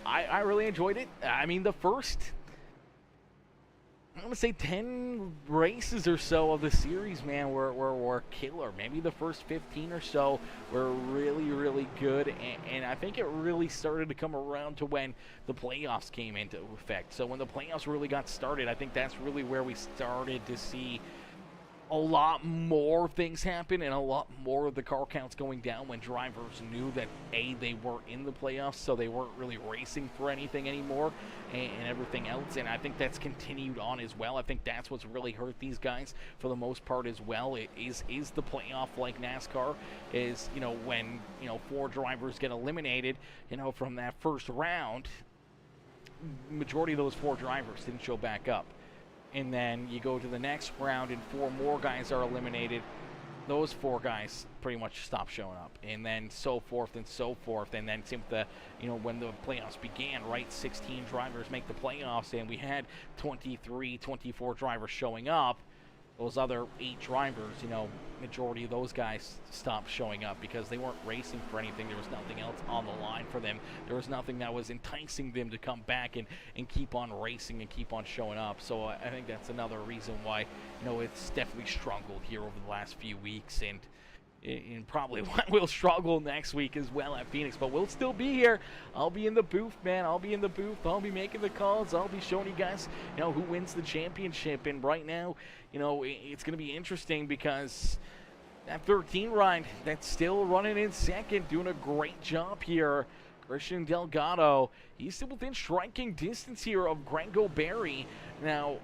I really enjoyed it. I mean, the first, I'm going to say 10 races or so of the series, man, were killer. Maybe the first 15 or so were really, really good. And I think it really started to come around to when the playoffs came into effect. So when the playoffs really got started, I think that's really where we started to see a lot more things happen, and a lot more of the car counts going down when drivers knew that they were in the playoffs, so they weren't really racing for anything anymore, and everything else. And I think that's continued on as well. I think that's what's really hurt these guys for the most part as well. It is the playoff, like NASCAR, is when 4 drivers get eliminated from that first round. Majority of those 4 drivers didn't show back up. And then you go to the next round and 4 more guys are eliminated. Those 4 guys pretty much stop showing up. And then so forth and so forth. And then same with when the playoffs began, right? 16 drivers make the playoffs, and we had 23, 24 drivers showing up. Those other 8 drivers, majority of those guys stopped showing up because they weren't racing for anything. There was nothing else on the line for them. There was nothing that was enticing them to come back and keep on racing and keep on showing up. So I think that's another reason why, it's definitely struggled here over the last few weeks, and probably we'll struggle next week as well at Phoenix, but we'll still be here. I'll be in the booth, man. I'll be in the booth. I'll be making the calls. I'll be showing you guys, who wins the championship. And right now, it's going to be interesting because that 13 ride that's still running in second, doing a great job here, Christian Delgado, he's still within striking distance here of Greg O'Berry. Now,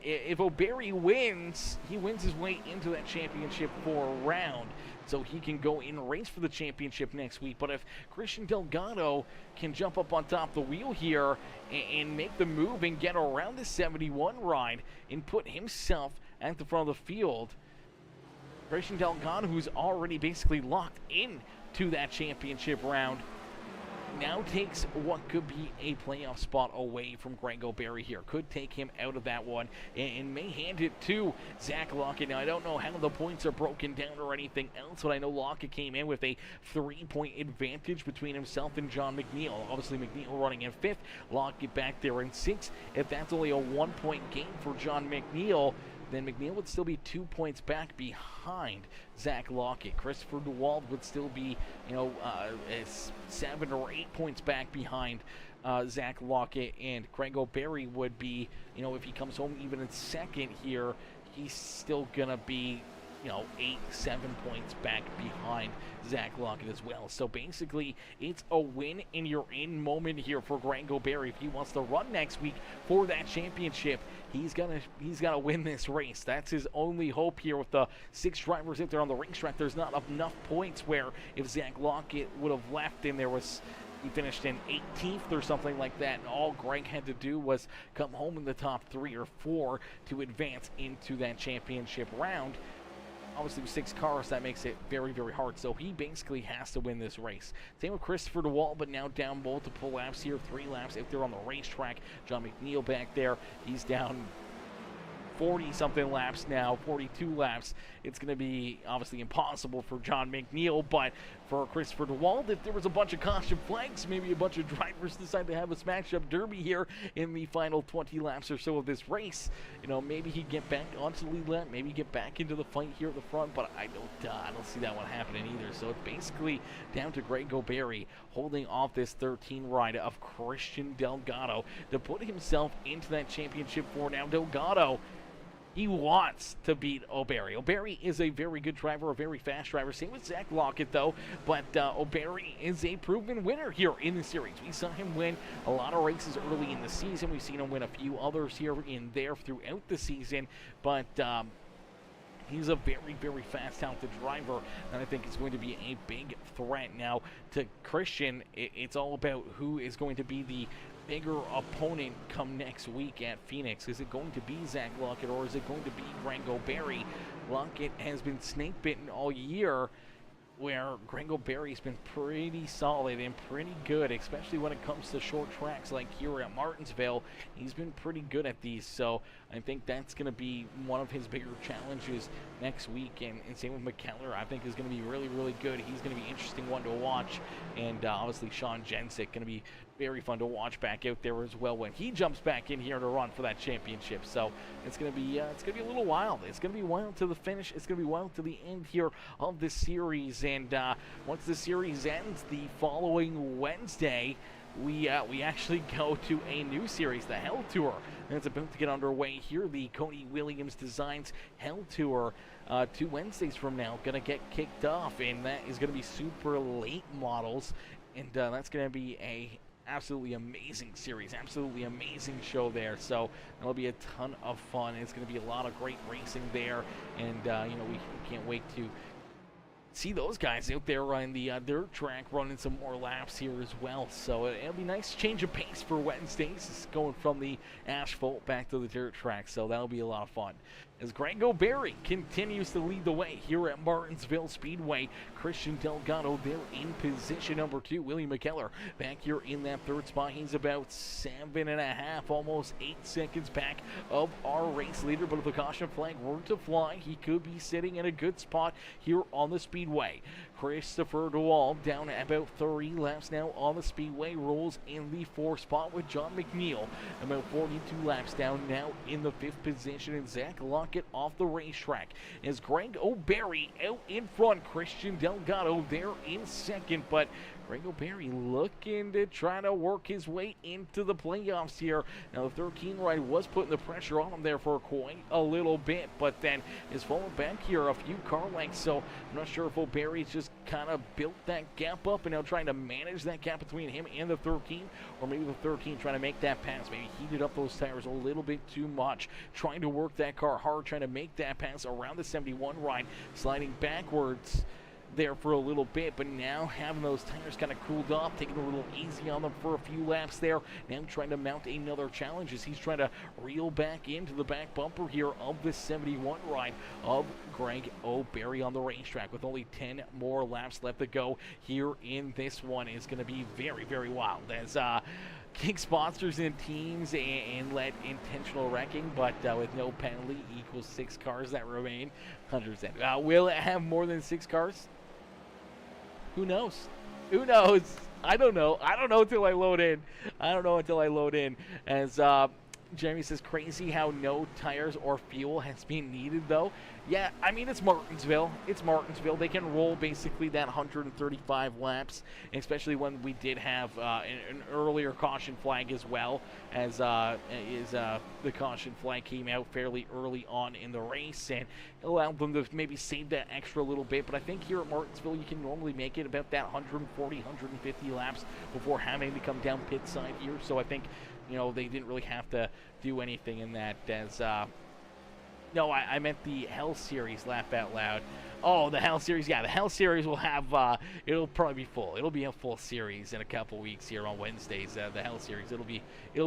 if O'Berry wins, he wins his way into that championship for a round. so he can go in race for the championship next week. But if Christian Delgado can jump up on top of the wheel here and make the move and get around the 71 ride and put himself at the front of the field, Christian Delgado, who's already basically locked in to that championship round, now takes what could be a playoff spot away from Greg O'Berry here. Could take him out of that one and may hand it to Zach Lockett. Now, I don't know how the points are broken down or anything else, but I know Lockett came in with a 3-point advantage between himself and John McNeil. Obviously, McNeil running in 5th, Lockett back there in 6th. If that's only a 1-point gain for John McNeil, then McNeil would still be 2 points back behind Zach Lockett. Christopher DeWald would still be, 7 or 8 points back behind Zach Lockett, and Greg O'Berry would be, if he comes home even in 2nd here, he's still gonna be 8, 7 points back behind Zach Lockett as well. So basically, it's a win and you're in moment here for Greg O'Berry. If he wants to run next week for that championship, he's gotta win this race. That's his only hope here with the 6 drivers out there on the racetrack. There's not enough points where if Zach Lockett would have left and he finished in 18th or something like that, and all Greg had to do was come home in the top 3 or 4 to advance into that championship round. Obviously, with 6 cars, that makes it very, very hard. So he basically has to win this race. Same with Christopher DeWalt, but now down multiple laps here. 3 laps out there on the racetrack. John McNeil back there. He's down 40-something laps now, 42 laps. It's going to be obviously impossible for John McNeil, but for Christopher DeWald, if there was a bunch of caution flags, maybe a bunch of drivers decide to have a smash-up derby here in the final 20 laps or so of this race, maybe he'd get back onto the lead lap, maybe get back into the fight here at the front, but I don't see that one happening either. So it's basically down to Greg O'Berry holding off this 13 ride of Christian Delgado to put himself into that championship for now. Delgado, he wants to beat O'Berry. O'Berry is a very good driver, a very fast driver. Same with Zach Lockett, though. But O'Berry is a proven winner here in the series. We saw him win a lot of races early in the season. We've seen him win a few others here and there throughout the season. But he's a very, very fast, talented driver, and I think it's going to be a big threat now to Christian. It's all about who is going to be the bigger opponent come next week at Phoenix. Is it going to be Zach Lockett or is it going to be Greg O'Berry? Lockett has been snake bitten all year, where Greg O'Berry's been pretty solid and pretty good, especially when it comes to short tracks like here at Martinsville. He's been pretty good at these, so I think that's going to be one of his bigger challenges next week. And same with McKellar, I think is going to be really, really good. He's going to be an interesting one to watch, and obviously Sean Jensick going to be very fun to watch back out there as well when he jumps back in here to run for that championship. So it's going to be a little wild. It's going to be wild to the finish. It's going to be wild to the end here of this series. And once the series ends the following Wednesday, we actually go to a new series, the Hell Tour. And it's about to get underway here. The Cody Williams Designs Hell Tour, 2 Wednesdays from now, going to get kicked off. And that is going to be super late models. And that's going to be a absolutely amazing series, absolutely amazing show there. So it'll be a ton of fun. It's going to be a lot of great racing there, and we can't wait to see those guys out there on the dirt track running some more laps here as well. So it'll be a nice change of pace for Wednesdays. It's going from the asphalt back to the dirt track, so that'll be a lot of fun. As Greg O'Berry continues to lead the way here at Martinsville Speedway, Christian Delgado there in position number 2. William McKellar back here in that 3rd spot. He's about 7.5, almost 8 seconds back of our race leader. But if the caution flag were to fly, he could be sitting in a good spot here on the Speedway. Christopher DeWald down about 3 laps now on the Speedway, rolls in the 4th spot with John McNeil about 42 laps down now in the 5th position, and Zach Lockett off the racetrack. As Greg O'Berry out in front, Christian Delgado there in 2nd, but Greg O'Berry looking to try to work his way into the playoffs here. Now, the 13 ride was putting the pressure on him there for quite a little bit, but then is falling back here a few car lengths. So I'm not sure if O'Berry's just kind of built that gap up and now trying to manage that gap between him and the 13, or maybe the 13 trying to make that pass. Maybe heated up those tires a little bit too much, trying to work that car hard, trying to make that pass around the 71 ride, sliding backwards there for a little bit, but now having those tires kind of cooled off, taking a little easy on them for a few laps there. Now trying to mount another challenge as he's trying to reel back into the back bumper here of the 71 ride of Greg O'Berry on the racetrack, with only 10 more laps left to go here in this one. Is going to be very, very wild as kick sponsors and teams and let intentional wrecking, but with no penalty equals 6 cars that remain. 100%. Will it have more than 6 cars? Who knows? Who knows? I don't know. I don't know until I load in. I don't know until I load in. As Jeremy says, crazy how no tires or fuel has been needed, though. Yeah, I mean, it's Martinsville. It's Martinsville. They can roll basically that 135 laps, especially when we did have an earlier caution flag as well, as the caution flag came out fairly early on in the race and allowed them to maybe save that extra little bit. But I think here at Martinsville, you can normally make it about that 140, 150 laps before having to come down pit side here. So I think, you know, they didn't really have to do anything in that as no, I meant the Hell Series, laugh out loud. Oh, the Hell Series, yeah, the Hell Series will have, it'll probably be full. It'll be a full series in a couple weeks here on Wednesdays. The Hell Series, it'll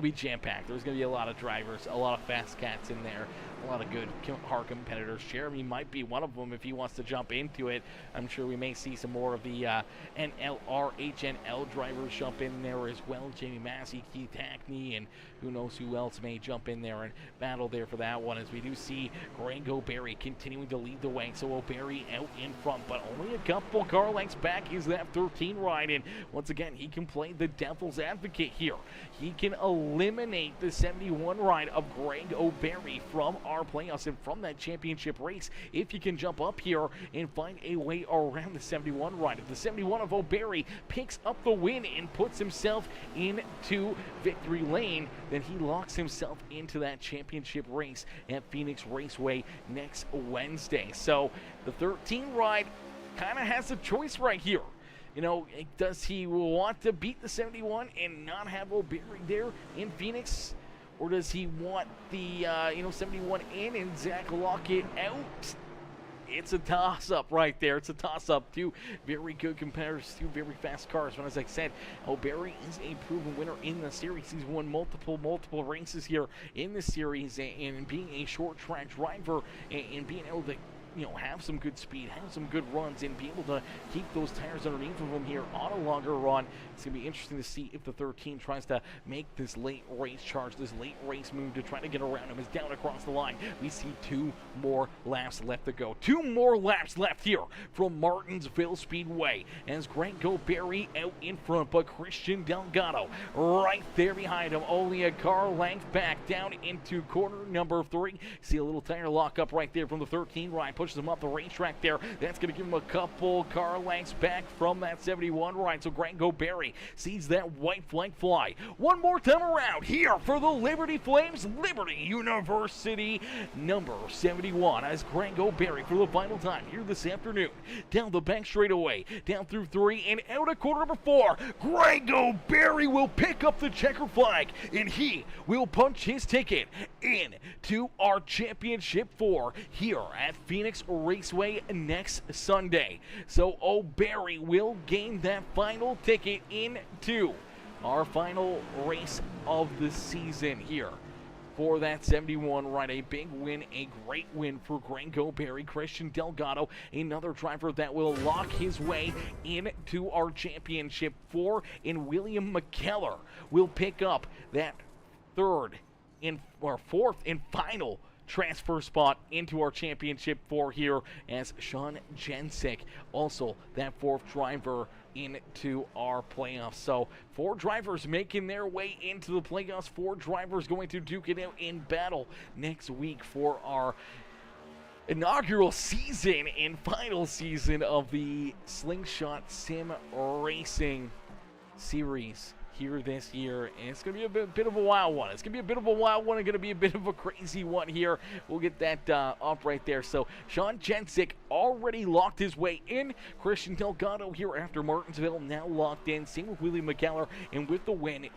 be jam-packed. There's going to be a lot of drivers, a lot of fast cats in there, a lot of good hard competitors. Jeremy might be one of them if he wants to jump into it. I'm sure we may see some more of the HNL drivers jump in there as well. Jamie Massey, Keith Hackney, and who knows who else may jump in there and battle there for that one, as we do see Greg O'Berry continuing to lead the way. So O'Berry out in front, but only a couple car lengths back is that 13 ride, and once again he can play the devil's advocate here. He can eliminate the 71 ride of Greg O'Berry from our playoffs and from that championship race if you can jump up here and find a way around the 71 ride. If the 71 of O'Berry picks up the win and puts himself into victory lane, then he locks himself into that championship race at Phoenix Raceway next Wednesday. So the 13 ride kind of has a choice right here. You know, does he want to beat the 71 and not have O'Berry there in Phoenix? Or does he want the 71 in and Zach lock it out? It's a toss-up right there. It's a toss-up. Two very good competitors, two very fast cars. But as I said, O'Berry is a proven winner in the series. He's won multiple races here in the series, and being a short-track driver and being able to, you know, have some good speed, have some good runs, and be able to keep those tires underneath of him here on a longer run. It's going to be interesting to see if the 13 tries to make this late race charge, this late race move to try to get around him. Is down across the line. We see 2 more laps left to go. 2 more laps left here from Martinsville Speedway as Greg O'Berry out in front, but Christian Delgado right there behind him, only a car length back down into corner number 3. See a little tire lock up right there from the 13 ride. Pushes him up the racetrack there. That's going to give him a couple car lengths back from that 71 ride. So Greg O'Berry sees that white flag fly one more time around here for the Liberty Flames, Liberty University number 71, as Greg O'Berry for the final time here this afternoon. Down the back straightaway, down through 3 and out of corner number 4. Greg O'Berry will pick up the checker flag and he will punch his ticket into our championship 4 here at Phoenix Raceway next Sunday. So O'Berry will gain that final ticket into our final race of the season here for that 71 ride. A big win, a great win for Greg O'Berry. Christian Delgado, another driver that will lock his way into our championship 4, and William McKellar will pick up that fourth and final transfer spot into our championship 4 here, as Sean Jensick, also that 4th driver into our playoffs. So 4 drivers making their way into the playoffs, 4 drivers going to duke it out in battle next week for our inaugural season and final season of the Slingshot Sim Racing Series here this year, and it's going to be a bit of a wild one. It's going to be a bit of a wild one and going to be a bit of a crazy one here. We'll get that up right there. So Sean Jensick already locked his way in. Christian Delgado here after Martinsville now locked in. Same with Willie McKellar, and with the win,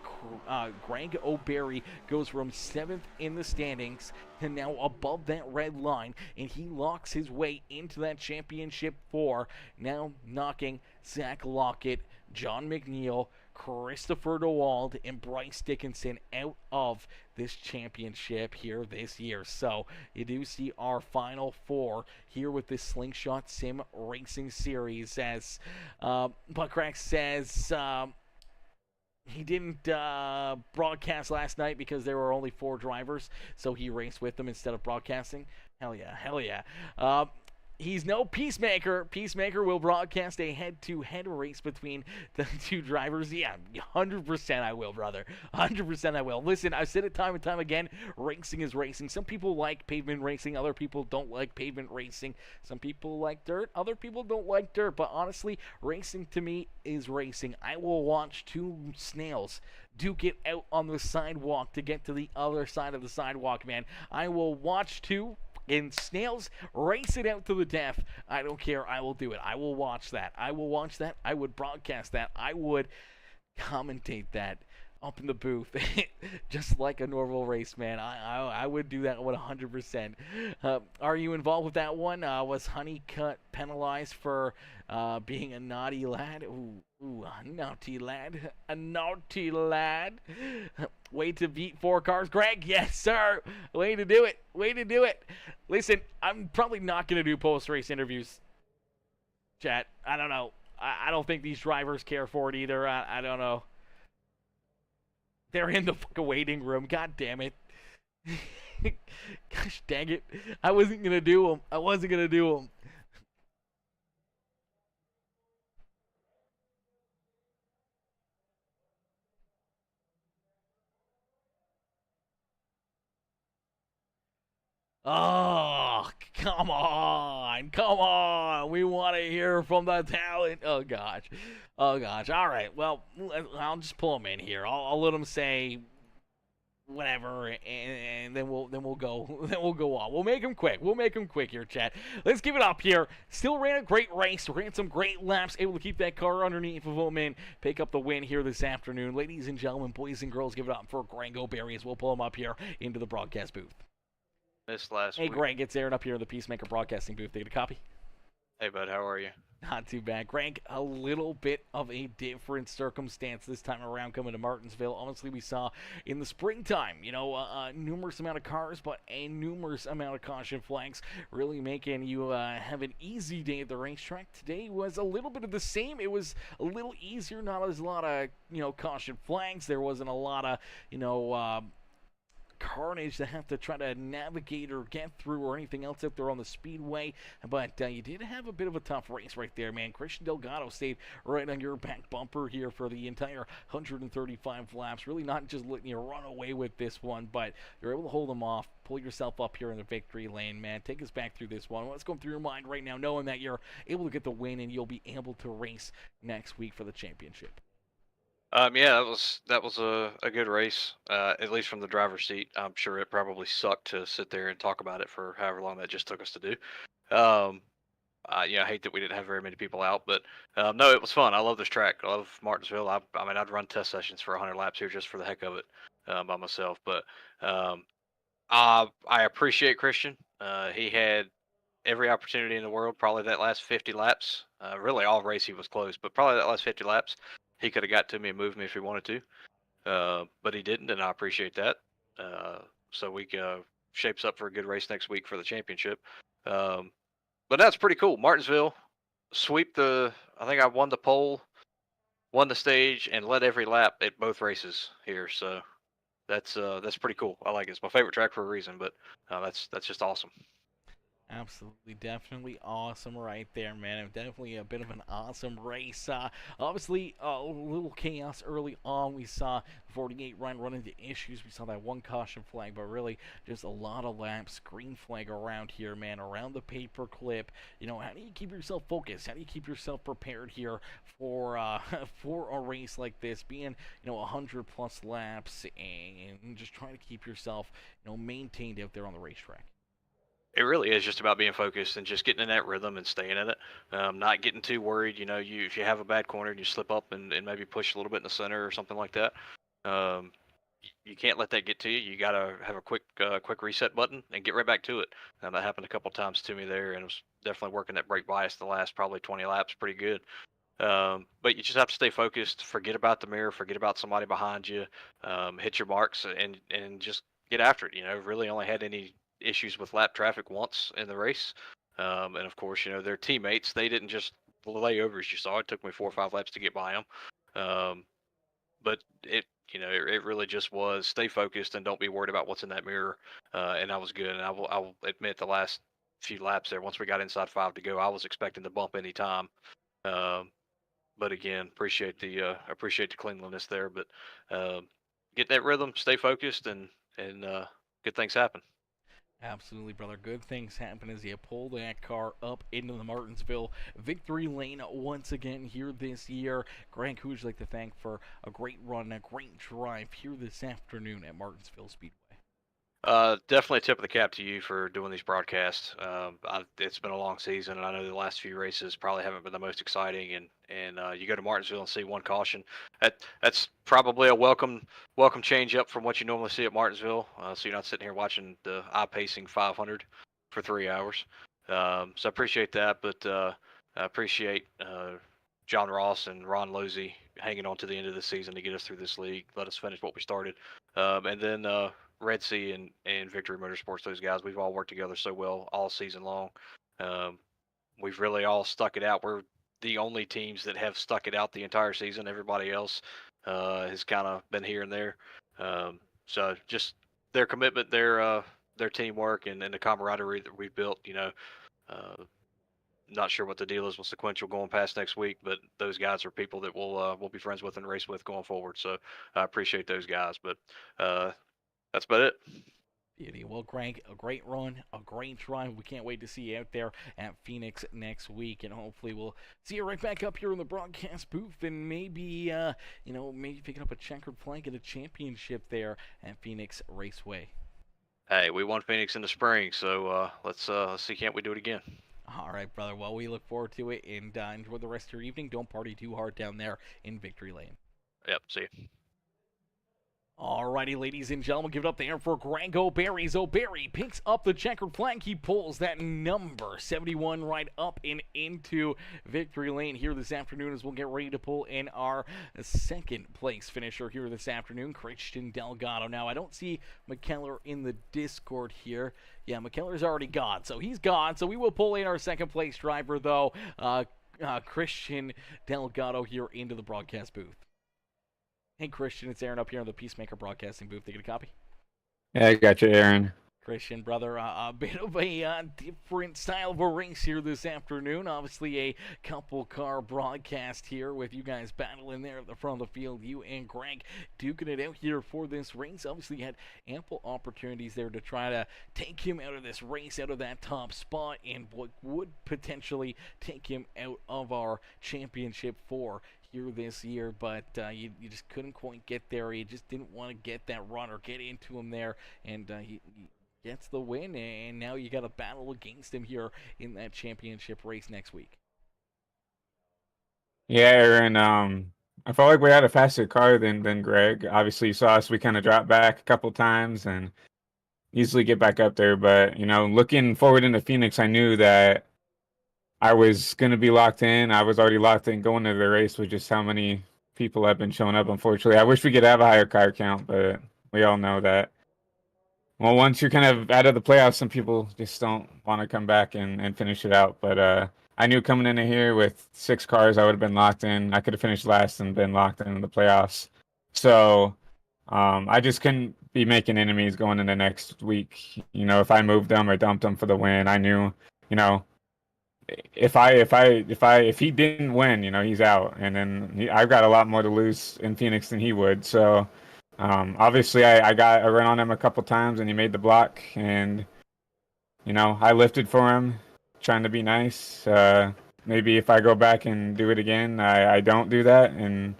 Greg O'Berry goes from 7th in the standings to now above that red line, and he locks his way into that championship 4, now knocking Zach Lockett, John McNeil, Christopher DeWald, and Bryce Dickinson out of this championship here this year. So you do see our final 4 here with this Slingshot Sim Racing Series, as Buckrack says he didn't broadcast last night because there were only 4 drivers, so he raced with them instead of broadcasting. Hell yeah, hell yeah. He's no Peacemaker. Peacemaker will broadcast a head-to-head race between the 2 drivers. Yeah, 100% I will, brother. 100% I will. Listen, I've said it time and time again, racing is racing. Some people like pavement racing. Other people don't like pavement racing. Some people like dirt. Other people don't like dirt. But honestly, racing to me is racing. I will watch 2 snails duke it out on the sidewalk to get to the other side of the sidewalk, man. I will watch 2 and snails race it out to the death. I don't care. I will do it. I will watch that. I will watch that. I would broadcast that. I would commentate that up in the booth, just like a normal race, man. I would do that 100%. Are you involved with that one? Was Honeycutt penalized for being a naughty lad? Ooh, a naughty lad. A naughty lad. Way to beat 4 cars. Greg, yes, sir. Way to do it. Way to do it. Listen, I'm probably not going to do post-race interviews, chat. I don't know. I don't think these drivers care for it either. I don't know. They're in the fucking waiting room. God damn it. Gosh dang it. I wasn't going to do them. I wasn't going to do them. Oh, come on. Come on. We want to hear from the talent. Oh, gosh. Oh, gosh. All right. Well, I'll just pull them in here. I'll let them say whatever, and then we'll go on. We'll make them quick. We'll make them quick here, chat. Let's give it up here. Still ran a great race. Ran some great laps. Able to keep that car underneath of him and pick up the win here this afternoon. Ladies and gentlemen, boys and girls, give it up for Greg O'Berry as we'll pull him up here into the broadcast booth. This last Hey, week. Greg, it's Aaron up here in the Peacemaker Broadcasting booth. They get a copy? Hey, bud, how are you? Not too bad. Greg, a little bit of a different circumstance this time around coming to Martinsville. Honestly, we saw in the springtime, numerous amount of cars, but a numerous amount of caution flags, really making you have an easy day at the racetrack. Today was a little bit of the same. It was a little easier, not as a lot of, caution flags. There wasn't a lot of, carnage to have to try to navigate or get through or anything else out there on the speedway, but you did have a bit of a tough race right there, man. Christian Delgado stayed right on your back bumper here for the entire 135 laps, really not just letting you run away with this one, but you're able to hold them off, pull yourself up here in the victory lane, man. Take us back through this one. What's going through your mind right now, knowing that you're able to get the win and you'll be able to race next week for the championship? Yeah, that was a good race, at least from the driver's seat. I'm sure it probably sucked to sit there and talk about it for however long that just took us to do. I hate that we didn't have very many people out, but no, it was fun. I love this track. I love Martinsville. I mean, I'd run test sessions for 100 laps here just for the heck of it by myself. But I appreciate Christian. He had every opportunity in the world, probably that last 50 laps. Really, all race he was close, but probably that last 50 laps. He could have got to me and moved me if he wanted to, but he didn't, and I appreciate that. So we shapes up for a good race next week for the championship. But that's pretty cool. Martinsville sweep I think I won the pole, won the stage, and led every lap at both races here. So that's pretty cool. I like it. It's my favorite track for a reason, but that's just awesome. Absolutely, definitely awesome right there, man. Definitely a bit of an awesome race. Obviously, a little chaos early on. We saw 48 run into issues. We saw that one caution flag, but really just a lot of laps. Green flag around here, man. Around the paper clip. How do you keep yourself focused? How do you keep yourself prepared here for for a race like this? Being 100 plus laps and just trying to keep yourself maintained out there on the racetrack. It really is just about being focused and just getting in that rhythm and staying in it. Not getting too worried. If you have a bad corner and you slip up and maybe push a little bit in the center or something like that, um, you can't let that get to you. You got to have a quick reset button and get right back to it. That happened a couple times to me there, and it was definitely working that brake bias the last probably 20 laps pretty good. But you just have to stay focused. Forget about the mirror. Forget about somebody behind you. Hit your marks and just get after it. Really only had any issues with lap traffic once in the race. And of course, their teammates, they didn't just lay over as you saw. It took me 4 or 5 laps to get by them. But it really just was stay focused and don't be worried about what's in that mirror. And I was good. And I will admit the last few laps there, once we got inside 5 to go, I was expecting to bump any time. But again, appreciate the cleanliness there. But get that rhythm, stay focused, and good things happen. Absolutely, brother. Good things happen as you pull that car up into the Martinsville victory lane once again here this year. Greg, who would you like to thank for a great run, a great drive here this afternoon at Martinsville Speedway? Definitely a tip of the cap to you for doing these broadcasts. It's been a long season, and I know the last few races probably haven't been the most exciting. And you go to Martinsville and see one caution. That's probably a welcome change up from what you normally see at Martinsville. So you're not sitting here watching the eye-pacing 500 for 3 hours. So I appreciate that, but I appreciate John Ross and Ron Losey hanging on to the end of the season to get us through this league, let us finish what we started, and then. Red Sea and Victory Motorsports, those guys, we've all worked together so well all season long. We've really all stuck it out. We're the only teams that have stuck it out the entire season. Everybody else has kind of been here and there. So just their commitment, their teamwork, and the camaraderie that we've built. Not sure what the deal is with Sequential going past next week, but those guys are people that we'll be friends with and race with going forward. So I appreciate those guys. But that's about it. Beauty. Well, Greg, a great run, a great drive. We can't wait to see you out there at Phoenix next week, and hopefully we'll see you right back up here in the broadcast booth, and maybe, maybe picking up a checkered flag at a championship there at Phoenix Raceway. Hey, we won Phoenix in the spring, so let's see. Can't we do it again? All right, brother. Well, we look forward to it, and enjoy the rest of your evening. Don't party too hard down there in Victory Lane. Yep. See you. Alrighty, ladies and gentlemen, give it up there for Greg O'Berry. O'Berry picks up the checkered flag. He pulls that number 71 right up and into victory lane here this afternoon as we'll get ready to pull in our second place finisher here this afternoon, Christian Delgado. Now, I don't see McKellar in the Discord here. Yeah, McKellar's already gone, so he's gone. So we will pull in our second place driver, though, Christian Delgado here into the broadcast booth. Hey, Christian, it's Aaron up here on the Peacemaker Broadcasting booth. They get a copy? Yeah, I got you, Aaron. Christian, brother, a bit of a different style of a race here this afternoon. Obviously, a couple car broadcast here with you guys battling there at the front of the field. You and Greg duking it out here for this race. Obviously, you had ample opportunities there to try to take him out of this race, out of that top spot, and what would potentially take him out of our championship four here this year, but you just couldn't quite get there. You just didn't want to get that run or get into him there, and he gets the win, and now you got to battle against him here in that championship race next week. Yeah, Aaron, I felt like we had a faster car than Greg. Obviously, you saw us, we kind of dropped back a couple times and easily get back up there, but, looking forward into Phoenix, I knew that I was going to be locked in. I was already locked in going to the race with just how many people have been showing up, unfortunately. I wish we could have a higher car count, but we all know that. Well, once you're kind of out of the playoffs, some people just don't want to come back and finish it out. But I knew coming into here with 6 cars, I would have been locked in. I could have finished last and been locked in the playoffs. So I just couldn't be making enemies going into next week. You know, if I moved them or dumped them for the win, I knew, you know, if he didn't win, you know, he's out, and then I've got a lot more to lose in Phoenix than he would. So, obviously, I got a run on him a couple times, and he made the block, and you know, I lifted for him, trying to be nice. Maybe if I go back and do it again, I don't do that, and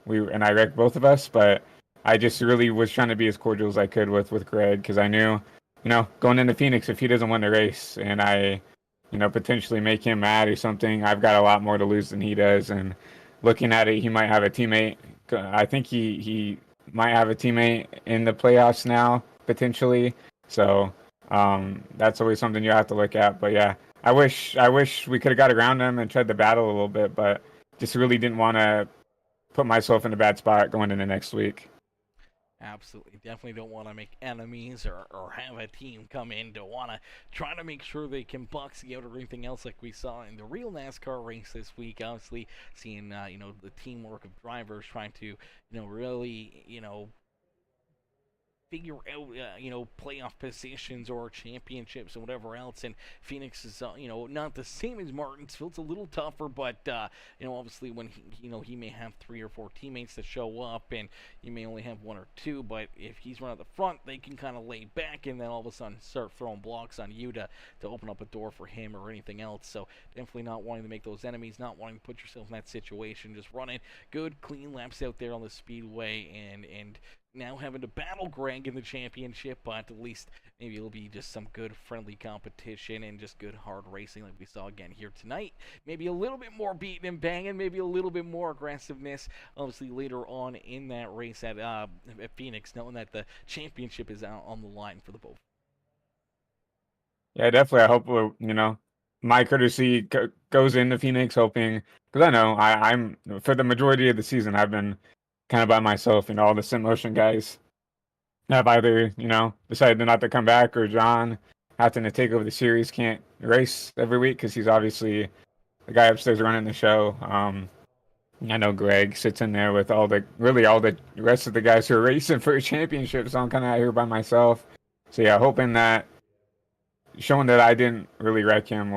I wrecked both of us. But I just really was trying to be as cordial as I could with Greg, because I knew, you know, going into Phoenix, if he doesn't win the race, and I, you know, potentially make him mad or something, I've got a lot more to lose than he does. And looking at it, he might have a teammate. I think he might have a teammate in the playoffs now, potentially. So that's always something you have to look at. But yeah, I wish we could have got around him and tried to battle a little bit, but just really didn't want to put myself in a bad spot going into next week. Absolutely. Definitely don't want to make enemies or have a team come in to want to try to make sure they can box you out or anything else like we saw in the real NASCAR race this week. Obviously, seeing, you know, the teamwork of drivers trying to, you know, really, you know, figure out, you know, playoff positions or championships and whatever else. And Phoenix is, you know, not the same as Martinsville. It's a little tougher, but, you know, obviously when, he may have 3 or 4 teammates that show up and you may only have 1 or 2, but if he's running at the front, they can kind of lay back and then all of a sudden start throwing blocks on you to open up a door for him or anything else. So definitely not wanting to make those enemies, not wanting to put yourself in that situation, just running good, clean laps out there on the speedway and now having to battle Greg in the championship, but at least maybe it'll be just some good friendly competition and just good hard racing like we saw again here tonight. Maybe a little bit more beating and banging, maybe a little bit more aggressiveness, obviously later on in that race at Phoenix, knowing that the championship is out on the line for the both. Yeah, definitely. I hope, you know, my courtesy goes into Phoenix, hoping, because I know I'm for the majority of the season I've been kind of by myself, and all the sim motion guys have either, you know, decided not to come back, or John, having to take over the series, can't race every week because he's obviously the guy upstairs running the show. I know Greg sits in there with all the rest of the guys who are racing for a championship, so I'm kind of out here by myself. So yeah, hoping that showing that I didn't really wreck him,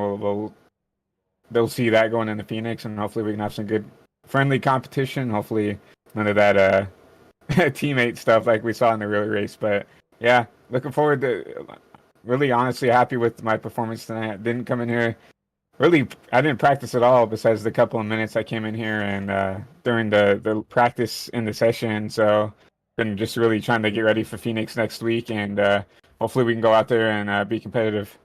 they'll see that going into Phoenix, and hopefully we can have some good friendly competition. Hopefully none of that teammate stuff like we saw in the real race. But yeah, looking forward to, really honestly happy with my performance tonight. I didn't come in here, really, I didn't practice at all besides the couple of minutes I came in here and during the practice in the session. So been just really trying to get ready for Phoenix next week, and hopefully we can go out there and be competitive.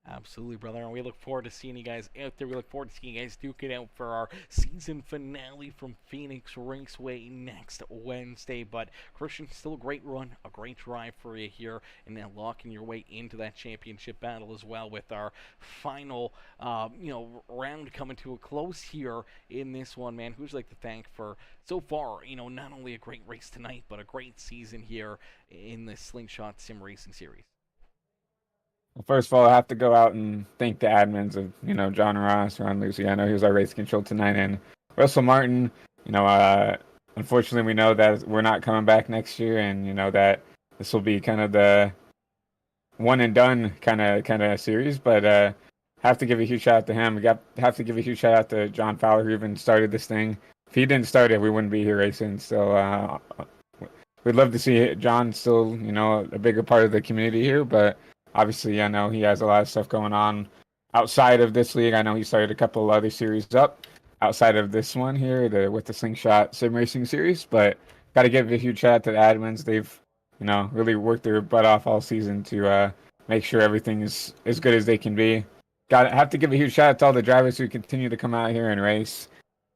Absolutely, brother. And we look forward to seeing you guys out there. We look forward to seeing you guys duke it out for our season finale from Phoenix Raceway next Wednesday. But Christian, still a great run, a great drive for you here, and then locking your way into that championship battle as well, with our final, round coming to a close here in this one, man. Who'd you like to thank for so far, not only a great race tonight, but a great season here in the Slingshot Sim Racing Series? Well, first of all, I have to go out and thank the admins of, John Ross, Ron Luciano, he was our race control tonight, and Russell Martin. Unfortunately, we know that we're not coming back next year, and that this will be kind of the one and done kind of series. But have to give a huge shout out to him. Have to give a huge shout out to John Fowler, who even started this thing. If he didn't start it, we wouldn't be here racing. So we'd love to see John still, a bigger part of the community here, but obviously, I know he has a lot of stuff going on outside of this league. I know he started a couple of other series up outside of this one here, with the Slingshot Sim Racing Series. But got to give a huge shout out to the admins. They've, really worked their butt off all season to make sure everything is as good as they can be. Have to give a huge shout out to all the drivers who continue to come out here and race.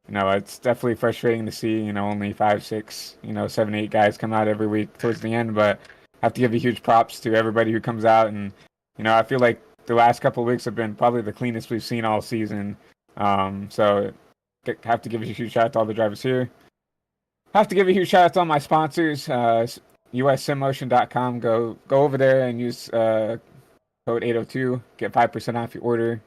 It's definitely frustrating to see, only 5, 6, 7, 8 guys come out every week towards the end, but have to give a huge props to everybody who comes out. And I feel like the last couple of weeks have been probably the cleanest we've seen all season. So have to give a huge shout out to all the drivers here. Have to give a huge shout out to all my sponsors, ussimmotion.com. Go over there and use code 802, get 5% off your order.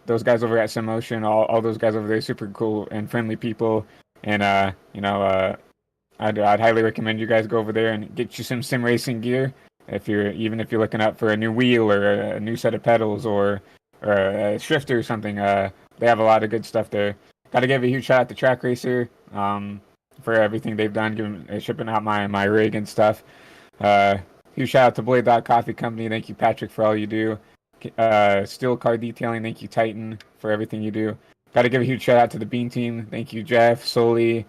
Those guys over at SimMotion, all those guys over there, super cool and friendly people, and I'd highly recommend you guys go over there and get you some sim racing gear. If you're looking up for a new wheel or a new set of pedals or a shifter or something, they have a lot of good stuff there. Got to give a huge shout out to Track Racer for everything they've done, shipping out my rig and stuff. Huge shout out to Blade Dog Coffee Company. Thank you, Patrick, for all you do. Steel Car Detailing. Thank you, Titan, for everything you do. Got to give a huge shout out to the Bean Team. Thank you, Jeff, Soli,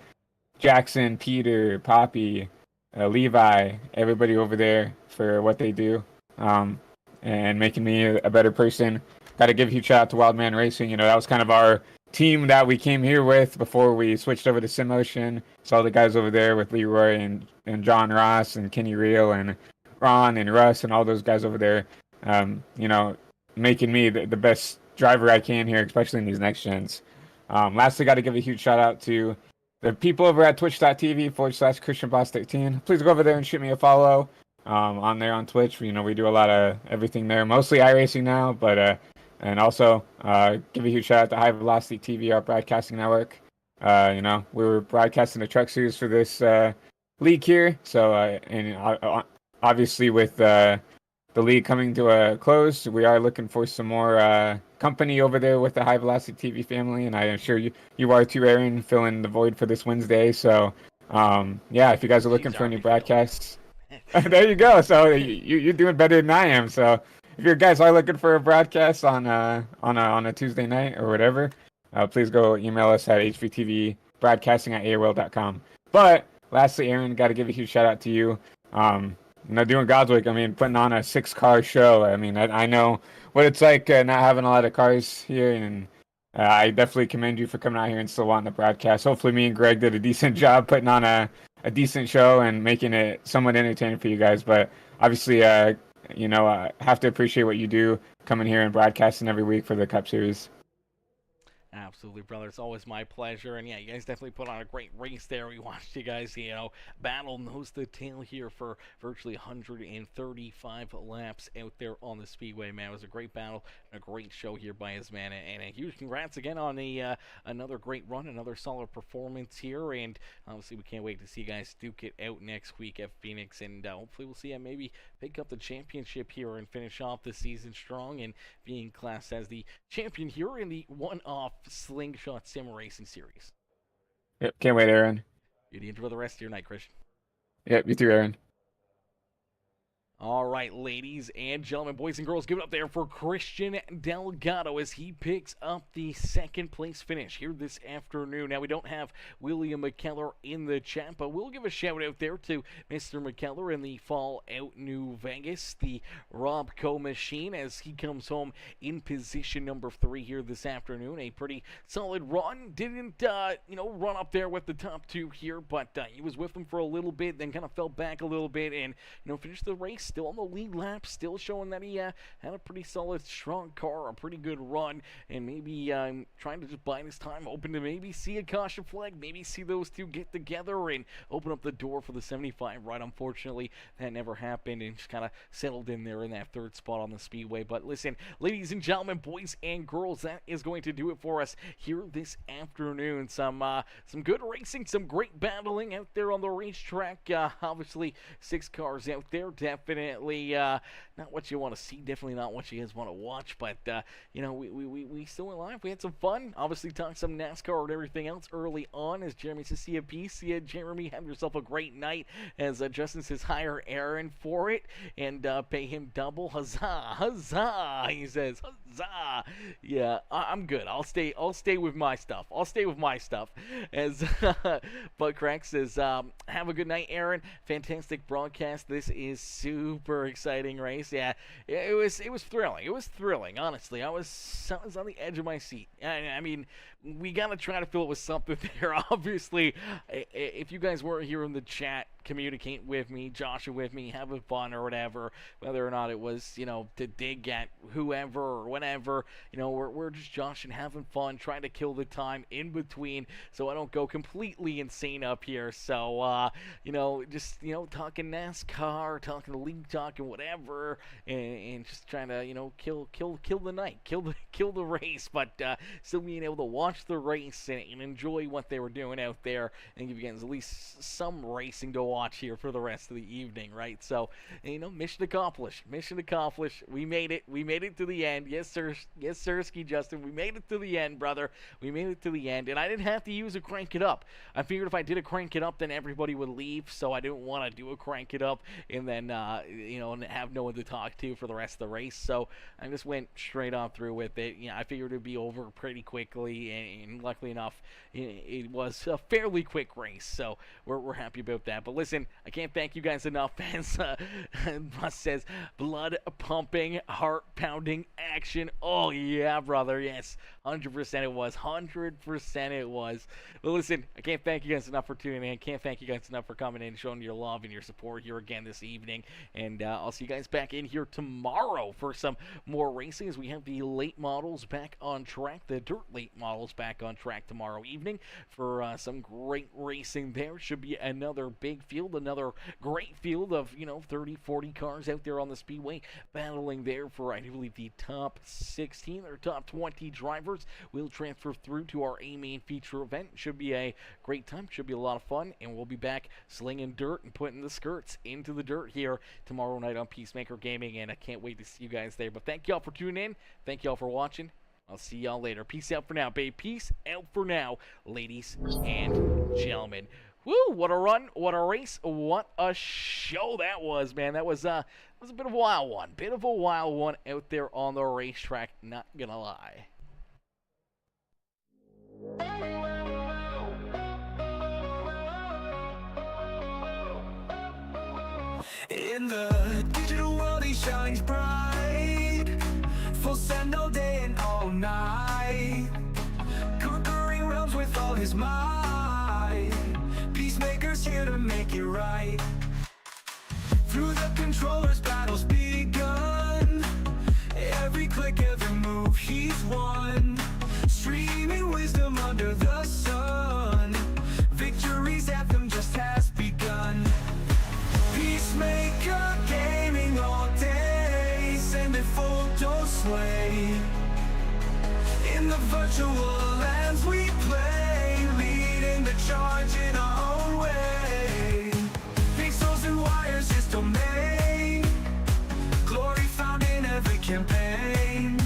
Jackson, Peter, Poppy, Levi, everybody over there for what they do and making me a better person. Got to give a huge shout out to Wildman Racing. You know, that was kind of our team that we came here with before we switched over to SimMotion. Saw the guys over there with Leroy and John Ross and Kenny Reel and Ron and Russ and all those guys over there. You know, making me the best driver I can here, especially in these next gens. Lastly, got to give a huge shout out to the people over at twitch.tv/ChristianBoss13. Please go over there and shoot me a follow on there on Twitch. You know, we do a lot of everything there, mostly iRacing now, but and also give a huge shout out to High Velocity TV, our broadcasting network. You know, we were broadcasting the truck series for this league here, so and obviously with the league coming to a close, we are looking for some more company over there with the High Velocity TV family, and I am sure you are too, Aaron, filling the void for this Wednesday. So, yeah, if you guys are looking for any broadcasts, there you go. So you're doing better than I am. So if you guys are looking for a broadcast on a Tuesday night or whatever, please go email us at hvtvbroadcasting@aol.com. But lastly, Aaron, got to give a huge shout out to you. You know, doing Godswick, I mean, putting on a 6-car show. I mean, I know what it's like not having a lot of cars here, and I definitely commend you for coming out here and still wanting to broadcast. Hopefully me and Greg did a decent job putting on a decent show and making it somewhat entertaining for you guys. But obviously, you know, have to appreciate what you do coming here and broadcasting every week for the Cup Series. Absolutely, brother. It's always my pleasure. And yeah, you guys definitely put on a great race there. We watched you guys, you know, battle nose to tail here for virtually 135 laps out there on the Speedway, man. It was a great battle and a great show here by his man. And a huge congrats again on another great run, another solid performance here. And obviously, we can't wait to see you guys duke it out next week at Phoenix. And hopefully, we'll see you maybe pick up the championship here and finish off the season strong and being classed as the champion here in the one-off Slingshot Sim Racing Series. Yep, can't wait, Aaron. You enjoy the rest of your night, Christian. Yep, you too, Aaron. All right, ladies and gentlemen, boys and girls, give it up there for Christian Delgado as he picks up the second place finish here this afternoon. Now, we don't have William McKellar in the chat, but we'll give a shout out there to Mr. McKellar in the Fallout New Vegas, the Robco machine, as he comes home in position number 3 here this afternoon. A pretty solid run. Didn't, you know, run up there with the top 2 here, but he was with them for a little bit, then kind of fell back a little bit and, you know, finished the race still on the lead lap, still showing that he had a pretty solid, strong car, a pretty good run, and maybe trying to just bide his time, hoping to maybe see a caution flag, maybe see those two get together and open up the door for the 75 ride. Unfortunately, that never happened and just kind of settled in there in that 3rd spot on the Speedway. But listen, ladies and gentlemen, boys and girls, that is going to do it for us here this afternoon. Some good racing, some great battling out there on the racetrack. Obviously, 6 cars out there, definitely not what you want to see, definitely not what you guys want to watch, but you know, we still went live. We had some fun, obviously talked some NASCAR and everything else early on. As Jeremy says, see a piece, see ya, Jeremy, have yourself a great night. As Justin says, hire Aaron for it and pay him double. Huzzah, huzzah, he says, huzzah. Yeah, I'm good. I'll stay with my stuff. As Bud Crack says, have a good night, Aaron. Fantastic broadcast. This is super exciting race. Yeah, it was thrilling. It was thrilling, honestly. I was on the edge of my seat. I mean, we gotta try to fill it with something there. Obviously, if you guys weren't here in the chat, communicate with me, Joshua with me, having fun or whatever, whether or not it was, you know, to dig at whoever or whatever, you know, we're just joshing, having fun, trying to kill the time in between so I don't go completely insane up here. So, you know, just, you know, talking NASCAR, talking the league, talking whatever, and just trying to, you know, kill the night, kill the race, but still being able to watch watch the race and enjoy what they were doing out there, and give you guys at least some racing to watch here for the rest of the evening, right? So, mission accomplished. Mission accomplished. We made it. We made it to the end. Yes, sir. Yes, sir, Ski Justin. We made it to the end, brother. We made it to the end, and I didn't have to use a crank it up. I figured if I did a crank it up, then everybody would leave, so I didn't want to do a crank it up and then, and have no one to talk to for the rest of the race. So I just went straight on through with it. I figured it'd be over pretty quickly, and luckily enough, it was a fairly quick race. So we're happy about that. But listen, I can't thank you guys enough, as Russ says, blood pumping, heart pounding action. Oh yeah, brother. Yes, 100% it was. 100% it was. But listen, I can't thank you guys enough for tuning in. Can't thank you guys enough for coming in, showing your love and your support here again this evening. And I'll see you guys back in here tomorrow for some more racing, as we have the late models back on track, the dirt late models back on track tomorrow evening for some great racing there. Should be another big field, another great field of 30, 40 cars out there on the speedway battling there for, I believe, the top 16 or top 20 drivers will transfer through to our A-main feature event. Should be a great time, should be a lot of fun, and we'll be back slinging dirt and putting the skirts into the dirt here tomorrow night on Peacemaker Gaming, and I can't wait to see you guys there. But thank y'all for tuning in. Thank y'all for watching. I'll see y'all later. Peace out for now, babe. Peace out for now, ladies and gentlemen. Woo, what a run, what a race, what a show that was, man. That was a bit of a wild one. Bit of a wild one out there on the racetrack, not gonna lie. In the digital world he shines bright, full send all day and all night, conquering realms with all his might. Peacemaker's here to make it right. Through the controllers battles begun, every click, every move he's won, streaming wisdom under the sun. Victory's anthem just has begun. Peacemaker gaming all day, send it full dose sway. In the virtual lands we play, leading the charge in our own way. Pixels and wires is domain, glory found in every campaign,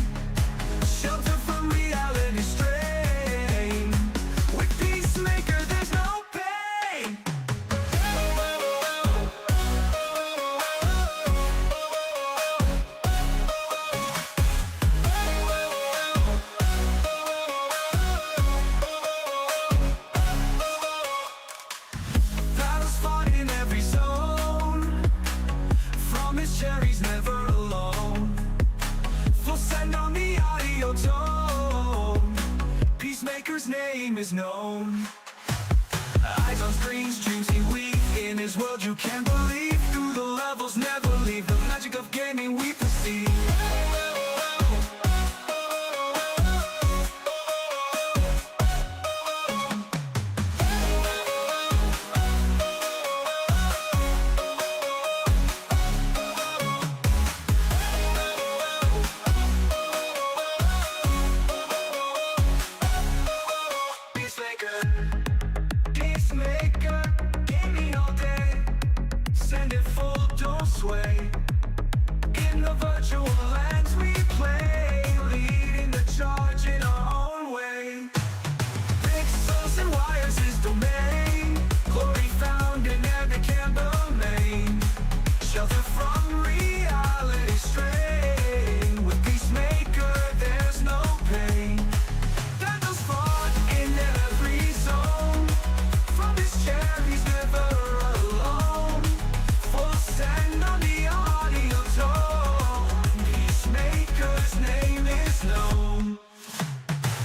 shelter from reality strain. With Peacemaker there's no pain. Battles fought in every zone, from his cherries never alone. Full send on the audio tone, Peacemaker's name is known. Eyes on screens, dreams he weave, in his world you can't believe. Through the levels never leave, the magic of gaming we perceive. Peacemaker, gaming all day, send it full dose sway. In the virtual lands we play, leading the charge in our own way. Pixels and wires is domain, glory found in every domain, shelter from reality strain. With Peacemaker there's no pain. Battles fought in every zone, from his chair he's never alone. Full send on the audio tone, Peacemaker's name is known.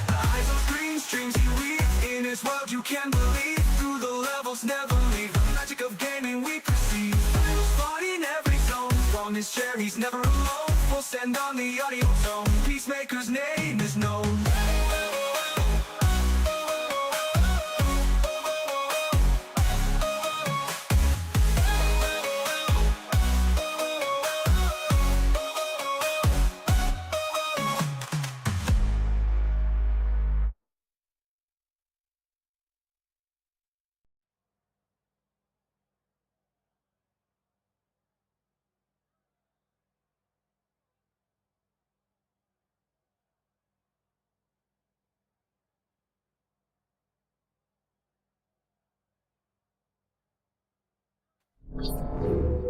Eyes on screen, streams he weaves, in his world you can believe. Through the levels never leave, the magic of gaming we perceive. Battles fought in every zone, from his chair he's never alone. Full send on the audio tone, Peacemaker's name is known. Thanks.